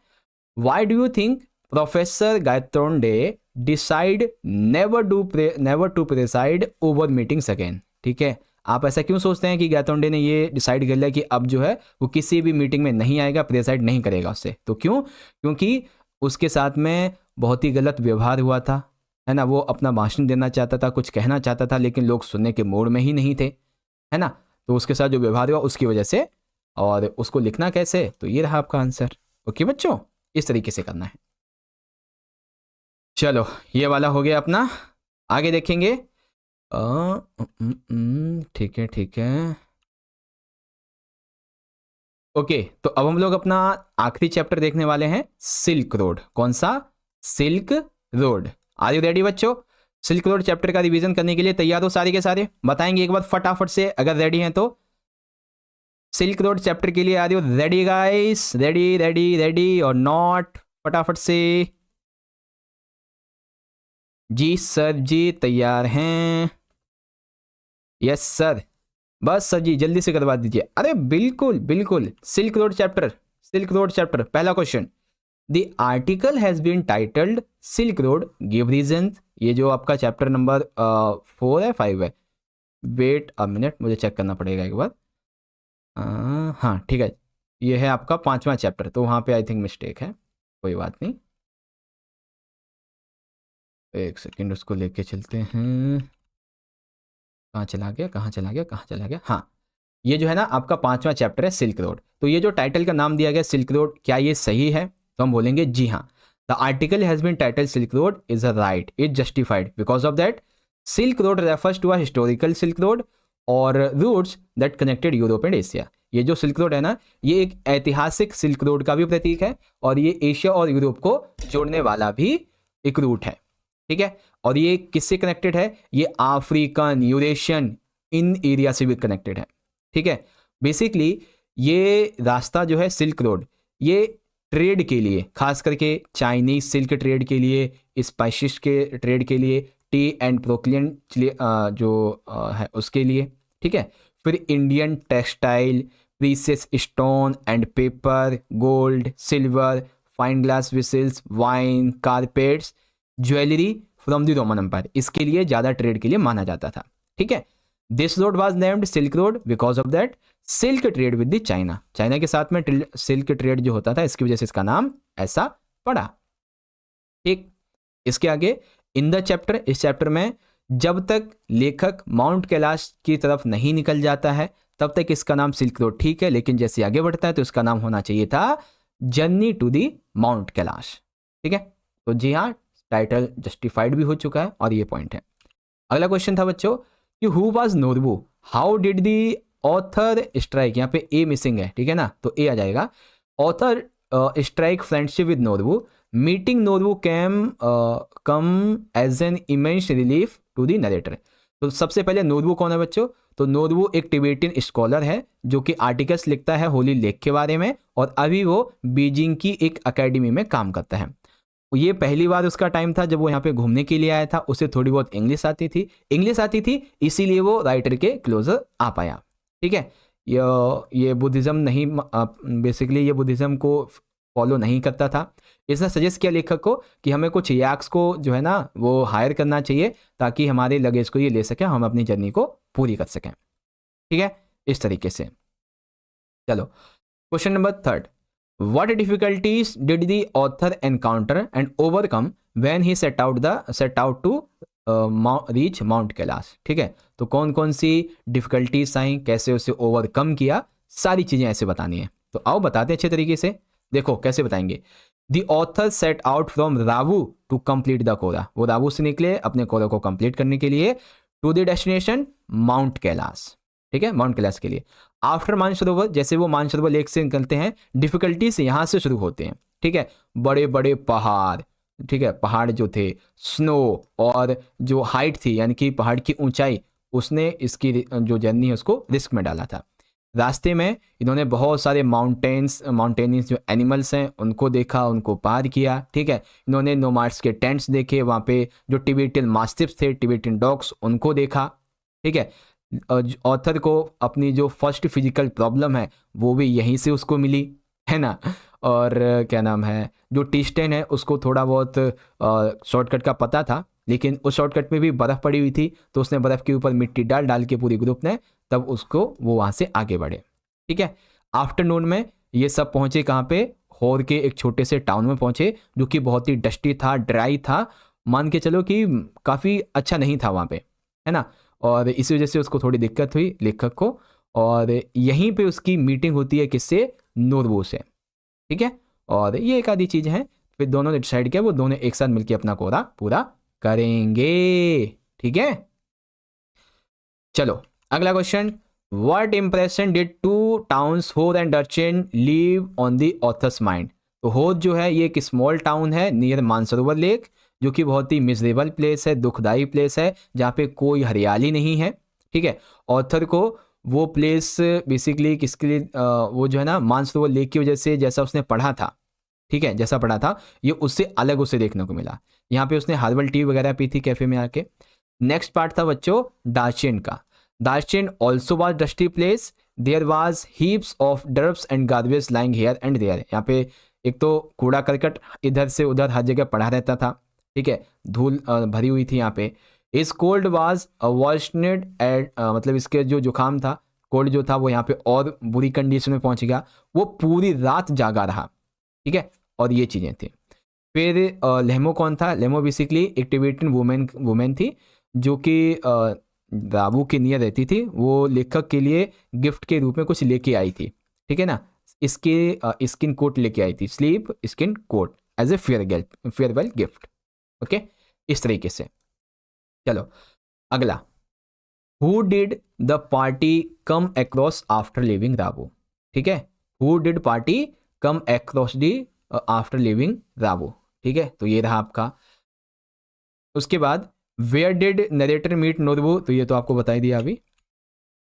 why do you think professor Gaitonde decide never to preside over meetings again. ठीक है, आप ऐसा क्यों सोचते हैं कि गायतोंडे ने ये डिसाइड कर लिया कि अब जो है वो किसी भी मीटिंग में नहीं आएगा, प्रेसाइड नहीं करेगा उससे। तो क्यों, क्योंकि उसके साथ में बहुत ही गलत व्यवहार हुआ था, है ना। वो अपना भाषण देना चाहता था, कुछ कहना चाहता था, लेकिन लोग सुनने के मूड में ही नहीं थे, है ना। तो उसके साथ जो व्यवहार हुआ उसकी वजह से, और उसको लिखना कैसे, तो ये रहा आपका आंसर। ओके बच्चों, इस तरीके से करना है। चलो ये वाला हो गया अपना, आगे देखेंगे। ठीक है ठीक है, ओके। तो अब हम लोग अपना आखिरी चैप्टर देखने वाले हैं, सिल्क रोड। कौन सा, silk road. Are you ready बच्चों, सिल्क रोड चैप्टर का रिवीजन करने के लिए तैयार हो सारे के सारे, बताएंगे एक बार फटाफट से अगर रेडी हैं तो। सिल्क रोड चैप्टर के लिए are you ready guys, ready ready ready or not, फटाफट से। जी सर जी तैयार हैं, यस सर, बस सर जी जल्दी से करवा दीजिए। अरे बिल्कुल बिल्कुल, silk road chapter, silk road chapter पहला question, the article has been titled silk road, give reason. ये जो आपका चैप्टर नंबर 4 है 5 है, वेट अ मिनट मुझे चेक करना पड़ेगा एक बार। हाँ ठीक है, ये है आपका 5वां चैप्टर, तो वहाँ पे आई थिंक मिस्टेक है, कोई बात नहीं, एक सेकेंड उसको लेके चलते हैं। कहाँ चला गया कहाँ चला गया कहाँ चला गया, हाँ ये जो है ना आपका 5वां चैप्टर है सिल्क रोड। तो ये जो टाइटल का नाम दिया गया सिल्क रोड, क्या ये सही है, तो हम बोलेंगे जी हाँ। The article has been titled silk road is a right, is justified because of that silk road refers to a historical silk road और routes that connected Europe and Asia. ये जो सिल्क रोड है ना, ये एक ऐतिहासिक सिल्क रोड का भी प्रतीक है और ये एशिया और यूरोप को जोड़ने वाला भी एक रूट है, ठीक है। और ये किससे कनेक्टेड है? ये अफ्रीकन, यूरेशियन, इन एरिया से भी कनेक्टेड है, ठीक है। बेसिकली ये रास्ता जो है सिल्क रोड, ये ट्रेड के लिए, खास करके चाइनीज सिल्क ट्रेड के लिए, स्पाइसिस के ट्रेड के लिए, टी एंड प्रोक्लियन जो है उसके लिए, ठीक है। फिर Indian textile, precious stone and paper, gold, silver, fine glass vessels, wine, carpets, jewellery from the Roman empire, इसके लिए ज़्यादा ट्रेड के लिए माना जाता था, ठीक है। This road was named silk road because of that silk trade with the China, China के साथ में सिल्क ट्रेड जो होता था, इसकी वजह से इसका नाम ऐसा पड़ा, ठीक। इसके आगे इन द चैप्टर, इस चैप्टर में जब तक लेखक माउंट कैलाश की तरफ नहीं निकल जाता है तब तक इसका नाम सिल्क रोड ठीक है, लेकिन जैसे आगे बढ़ता है तो इसका नाम होना चाहिए था journey to the mount Kailash, ठीक है। तो जी हाँ, टाइटल जस्टिफाइड भी हो चुका है और ये पॉइंट है। अगला क्वेश्चन था बच्चों कि who was Norbu, how did the author strike, यहाँ पे ए मिसिंग है, ठीक है ना, तो ए आ जाएगा। Author strike friendship with Norbu, meeting Norbu come as an immense relief to the narrator. तो सबसे पहले नोरबू कौन है बच्चों? तो नोरबू एक टिबेटियन स्कॉलर है जो कि आर्टिकल्स लिखता है होली लेक के बारे में, और अभी वो बीजिंग की एक एकेडमी में काम करता है। ये पहली बार उसका टाइम था जब वो यहाँ पे घूमने के लिए आया था, उसे थोड़ी बहुत इंग्लिश आती थी, इसीलिए वो राइटर के क्लोजर आ पाया, ठीक है। ये बुद्धिज़्म नहीं, बेसिकली ये बुद्धिज़्म को फॉलो नहीं करता था। इसने सजेस्ट किया लेखक को कि हमें कुछ याक्स को जो है ना वो हायर करना चाहिए ताकि हमारे लगेज को ये ले सकें, हम अपनी जर्नी को पूरी कर सकें, ठीक है, इस तरीके से। चलो question number 3, What difficulties did the author encounter and overcome when he set out to reach Mount Kailash, ठीक है। तो कौन कौन सी डिफिकल्टीज आई, कैसे उसे ओवरकम किया, सारी चीजें ऐसे बतानी है। तो आओ बताते हैं अच्छे तरीके से। देखो कैसे बताएंगे। The author set out from Ravu to complete the kora, वो रावू से निकले अपने कोरा को कंप्लीट करने के लिए, to the destination mount Kailash, ठीक है, माउंट कैलाश के लिए। आफ्टर मानसरोवर, जैसे वो मानसरोवर लेक से निकलते हैं, डिफिकल्टीज यहाँ से शुरू होते हैं, ठीक है। बड़े बड़े पहाड़, ठीक है, पहाड़ जो थे, स्नो, और जो हाइट थी यानी कि पहाड़ की ऊंचाई, उसने इसकी जो जर्नी है उसको रिस्क में डाला था। रास्ते में इन्होंने बहुत सारे माउंटेनियस जो एनिमल्स हैं उनको देखा, उनको पार किया, ठीक है। इन्होंने नोमाड्स के टेंट्स देखे, वहाँ पे जो टिबेटियन मास्टिफ्स थे, टिबेटियन डॉग्स, उनको देखा, ठीक है। ऑथर को अपनी जो फर्स्ट फिजिकल प्रॉब्लम है वो भी यहीं से उसको मिली, है ना। और क्या नाम है, जो टी-10 है उसको थोड़ा बहुत शॉर्टकट का पता था, लेकिन उस शॉर्टकट में भी बर्फ़ पड़ी हुई थी, तो उसने बर्फ़ के ऊपर मिट्टी डाल डाल के पूरी ग्रुप ने तब उसको वो वहाँ से आगे बढ़े, ठीक है। आफ्टरनून में ये सब पहुँचे कहाँ पे, होर के एक छोटे से टाउन में पहुँचे जो कि बहुत ही डस्टी था, ड्राई था, मान के चलो कि काफ़ी अच्छा नहीं था वहाँ पे, है ना। और इसी वजह से उसको थोड़ी दिक्कत हुई लेखक को, और यहीं पे उसकी मीटिंग होती है किससे, नोरबू से, ठीक है। और ये एक आधी चीज़ है, फिर दोनों ने डिसाइड किया वो दोनों एक साथ मिलकर अपना कोरा पूरा करेंगे, ठीक है। चलो अगला question, what impression did two towns Hor and Darchen leave on the author's mind. तो होर जो है ये एक स्मॉल टाउन है नियर मानसरोवर लेक, जो कि बहुत ही मिजरेबल प्लेस है, दुखदाई प्लेस है, जहाँ पे कोई हरियाली नहीं है, ठीक है। ऑथर को वो प्लेस बेसिकली किसके लिए, वो जो है ना मानसरोवर लेक की वजह से, जैसा उसने पढ़ा था, ठीक है, जैसा पढ़ा था ये उससे अलग उसे देखने को मिला। यहाँ पे उसने हर्बल टी वगैरह पी थी कैफे में आके। नेक्स्ट पार्ट था बच्चों दार्चेन का। Darchen also was dusty place, there was heaps of debris and garbage lying here and there. यहाँ पे एक तो कूड़ा करकट इधर से उधर हर जगह पड़ा रहता था, ठीक है, धूल भरी हुई थी यहाँ पे। इस कोल्ड वाज वर्सनेड एट, मतलब इसके जो जुकाम था, कोल्ड जो था वो यहाँ पे और बुरी कंडीशन में पहुँच गया, वो पूरी रात जागा रहा, ठीक है। और ये चीज़ें थी। फिर लेमो कौन था, लेमो बेसिकली एक टिबेटियन वुमेन थी जो कि राबू के नियर रहती थी, वो लेखक के लिए गिफ्ट के रूप में कुछ लेके आई थी, ठीक है ना, इसके स्किन कोट लेके आई थी, sleep skin coat as a farewell gift, okay, इस तरीके से। चलो अगला, who did the party come across after leaving Ravu, ठीक है, who did party come across the after leaving Ravu, ठीक है, तो ये रहा आपका। उसके बाद where did narrator meet Norbu, तो ये तो आपको बता ही दिया अभी।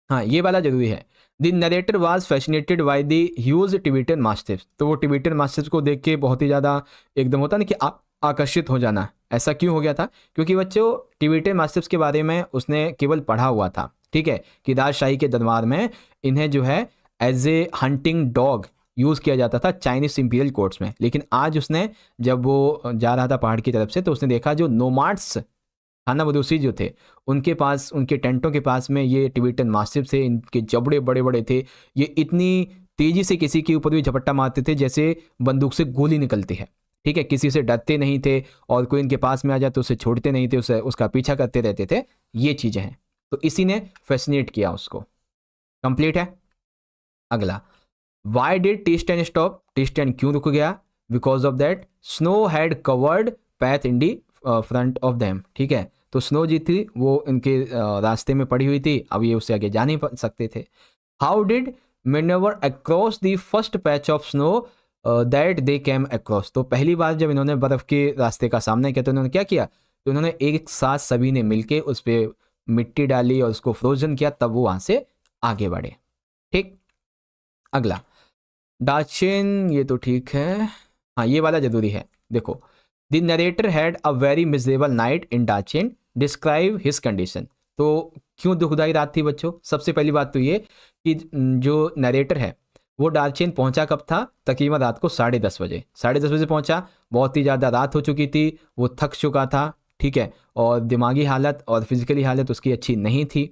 हाँ, ये वाला जरूरी है। The narrator was fascinated by the huge Tibetan mastiffs, तो वो टिबेटन मास्टिफ्स को देख के बहुत ही ज़्यादा एकदम होता ना कि आकर्षित हो जाना। ऐसा क्यों हो गया था? क्योंकि बच्चों टिबेटन मास्टिफ्स के बारे में उसने केवल पढ़ा हुआ था, ठीक है, कि राजशाही के दरबार में इन्हें जो है as a hunting dog use किया जाता था चाइनीज इंपीरियल कोर्ट्स में। लेकिन आज उसने, जब वो जा रहा था पहाड़ की तरफ से, तो उसने देखा जो नोमाड्स खाना बदोशी जो थे, उनके पास, उनके टेंटों के पास में ये टिबेटन मास्टिफ थे। इनके जबड़े बड़े बड़े थे, ये इतनी तेजी से किसी के ऊपर भी झपट्टा मारते थे जैसे बंदूक से गोली निकलती है, ठीक है, किसी से डरते नहीं थे, और कोई इनके पास में आ जाए तो उसे छोड़ते नहीं थे, उसे उसका पीछा करते रहते थे। ये चीज़ें हैं, तो इसी ने फैसिनेट किया उसको। कंप्लीट है। अगला, why did T stand stop, T stand क्यों रुक गया? Because of that snow had covered path in the front of them, ठीक है, तो स्नो जी थी वो इनके रास्ते में पड़ी हुई थी, अब ये उससे आगे जा नहीं सकते थे। How did manoeuvre across the first patch of snow that they came across, तो पहली बार जब इन्होंने बर्फ के रास्ते का सामना किया तो इन्होंने क्या किया? तो इन्होंने एक साथ सभी ने मिलके उस पर मिट्टी डाली और उसको फ्रोजन किया, तब वो वहां से आगे बढ़े। ठीक। अगला, डाचेन, ये तो ठीक है, हाँ ये वाला जरूरी है। देखो, the narrator had a very miserable night in Darchen, describe his condition, तो क्यों दुखदाई रात थी बच्चों? सबसे पहली बात तो ये कि जो नरेटर है वो डाचेन पहुंचा कब था? तकरीबन रात को 10:30 बजे, 10:30 बजे पहुंचा। बहुत ही ज़्यादा रात हो चुकी थी, वो थक चुका था, ठीक है, और दिमागी हालत और फिजिकली हालत उसकी अच्छी नहीं थी,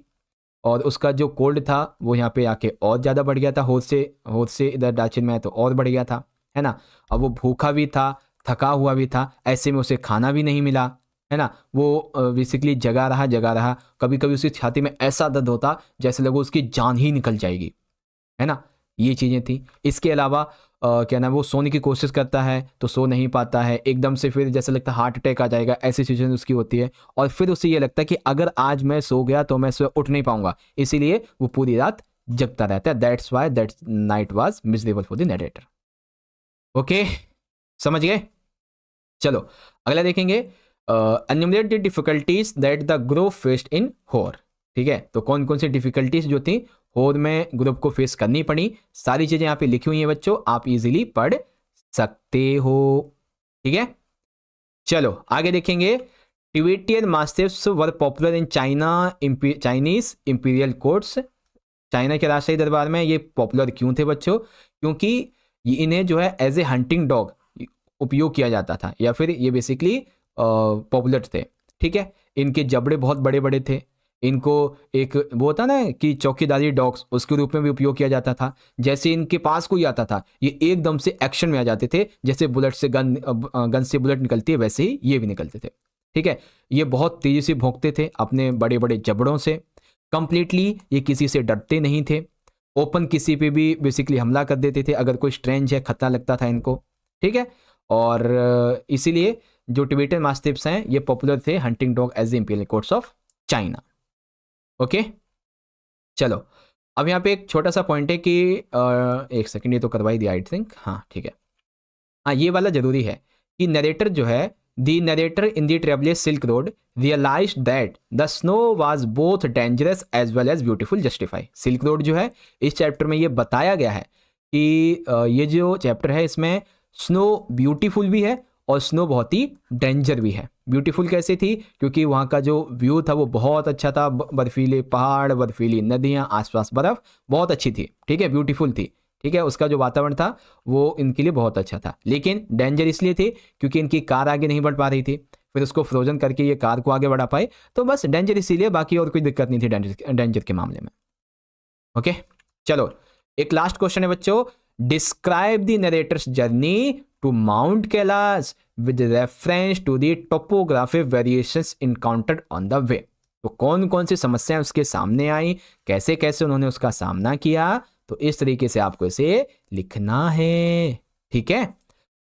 और उसका जो कोल्ड था वो यहाँ पे आके और ज़्यादा बढ़ गया था, होद से इधर डाचेन में तो और बढ़ गया था, है ना। अब वो भूखा भी था, थका हुआ भी था, ऐसे में उसे खाना भी नहीं मिला, है ना। वो बेसिकली जगा रहा, कभी कभी उसकी छाती में ऐसा दर्द होता जैसे लगो उसकी जान ही निकल जाएगी, है ना। ये चीज़ें थी। इसके अलावा क्या नाम, वो सोने की कोशिश करता है तो सो नहीं पाता है, एकदम से फिर जैसे लगता है हार्ट अटैक आ जाएगा, ऐसी सिचुएशन उसकी होती है, और फिर उसे ये लगता है कि अगर आज मैं सो गया तो मैं सुबह उठ नहीं पाऊंगा, इसीलिए वो पूरी रात जगता रहता है। That's Y that night was miserable for the narrator. Okay, समझ गए? चलो अगला देखेंगे, enumerate the difficulties that the group faced in होर, ठीक है, तो कौन कौन सी डिफिकल्टीज जो थी होर में ग्रुप को फेस करनी पड़ी, सारी चीजें यहाँ पे लिखी हुई हैं बच्चों, आप इजीली पढ़ सकते हो, ठीक है। चलो आगे देखेंगे, Tibetan mastiffs were popular in Chinese imperial courts, China के राजशाही दरबार में ये पॉपुलर क्यों थे बच्चों? क्योंकि इन्हें जो है एज ए हंटिंग डॉग उपयोग किया जाता था, या फिर ये बेसिकली पॉपुलर थे, ठीक है। इनके जबड़े बहुत बड़े बड़े थे, इनको एक वो होता ना कि चौकीदारी डॉग्स, उसके रूप में भी उपयोग किया जाता था। जैसे इनके पास कोई आता था ये एकदम से एक्शन में आ जाते थे, जैसे बुलेट से गन से बुलेट निकलती है वैसे ही ये भी निकलते थे, ठीक है। ये बहुत तेजी से भौंकते थे अपने बड़े बड़े जबड़ों से, कंप्लीटली ये किसी से डरते नहीं थे, ओपन किसी पे भी बेसिकली हमला कर देते थे अगर कोई स्ट्रेंज है, खतरा लगता था इनको, ठीक है। और इसीलिए जो टिबेटन मास्टिफ्स हैं ये पॉपुलर थे hunting dog as the imperial courts of China. Okay, चलो अब यहाँ पे एक छोटा सा पॉइंट है कि एक सेकंड, ये तो करवाई दिया आई थिंक, हाँ ठीक है, हाँ ये वाला जरूरी है कि नरेटर जो है, the narrator in the treacherous silk road realised that the snow was both dangerous as well as beautiful justify. Silk road जो है इस चैप्टर में ये बताया गया है कि ये जो चैप्टर है इसमें स्नो ब्यूटीफुल भी है और स्नो बहुत ही डेंजर भी है। ब्यूटीफुल कैसे थी? क्योंकि वहाँ का जो व्यू था वो बहुत अच्छा था, बर्फीले पहाड़, बर्फीली नदियाँ, आसपास बर्फ बहुत अच्छी थी, ठीक है, ब्यूटीफुल थी, ठीक है। उसका जो वातावरण था वो इनके लिए बहुत अच्छा था, लेकिन डेंजर इसलिए थी क्योंकि इनकी कार आगे नहीं बढ़ पा रही थी, फिर उसको फ्रोजन करके ये कार को आगे बढ़ा पाए, तो बस डेंजर इसीलिए, बाकी और कोई दिक्कत नहीं थी डेंजर के मामले में। ओके, चलो एक लास्ट क्वेश्चन है बच्चों, describe the narrator's journey to mount Kailash with reference to the topographic variations encountered on the way. तो कौन कौन सी समस्याएं उसके सामने आई, कैसे कैसे उन्होंने उसका सामना किया, तो इस तरीके से आपको इसे लिखना है, ठीक है।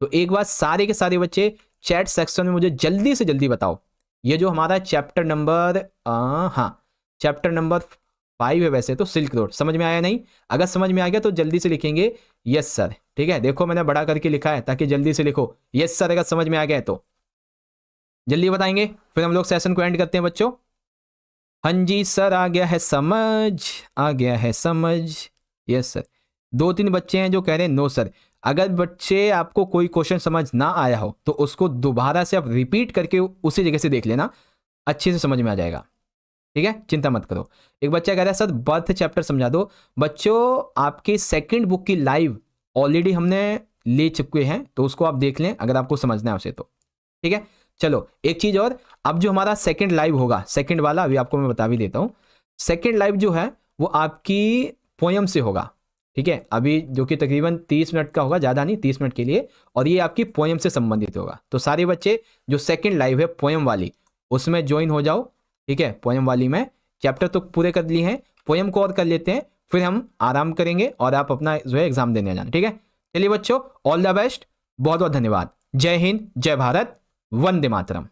तो एक बात सारे के सारे बच्चे चैट सेक्शन में मुझे जल्दी से जल्दी बताओ, ये जो हमारा चैप्टर नंबर हाँ चैप्टर नंबर 5 है वैसे तो, सिल्क रोड। समझ में आया नहीं? अगर समझ में आ गया तो जल्दी से लिखेंगे यस सर, ठीक है। देखो मैंने बड़ा करके लिखा है ताकि जल्दी से लिखो यस सर, अगर समझ में आ गया है तो जल्दी बताएंगे, फिर हम लोग सेशन को एंड करते हैं बच्चों। हाँ जी सर, आ गया है समझ, आ गया है समझ, यस सर। 2-3 बच्चे हैं जो कह रहे हैं नो सर। अगर बच्चे आपको कोई क्वेश्चन समझ ना आया हो तो उसको दोबारा से आप रिपीट करके उसी जगह से देख लेना, अच्छे से समझ में आ जाएगा, ठीक है, चिंता मत करो। एक बच्चा कह रहा है सर बर्थ चैप्टर समझा दो। बच्चों आपकी सेकंड बुक की लाइव ऑलरेडी हमने ले चुके हैं, तो उसको आप देख लें अगर आपको समझना है उसे तो, ठीक है। चलो एक चीज और, अब जो हमारा सेकंड लाइव होगा, सेकंड वाला अभी आपको मैं बता भी देता हूं। सेकंड लाइव जो है वो आपकी पोयम से होगा, ठीक है, अभी जो कि तकरीबन 30 मिनट का होगा, ज़्यादा नहीं, 30 मिनट के लिए, और ये आपकी पोयम से संबंधित होगा। तो सारे बच्चे जो सेकंड लाइव है पोयम वाली, उसमें ज्वाइन हो जाओ, ठीक है। पोयम वाली में चैप्टर तो पूरे कर लिए हैं, पोयम को और कर लेते हैं, फिर हम आराम करेंगे और आप अपना जो है एग्जाम देने जाना, ठीक है। चलिए बच्चों, ऑल द बेस्ट, बहुत बहुत धन्यवाद। जय हिंद, जय भारत, वंदे मातरम।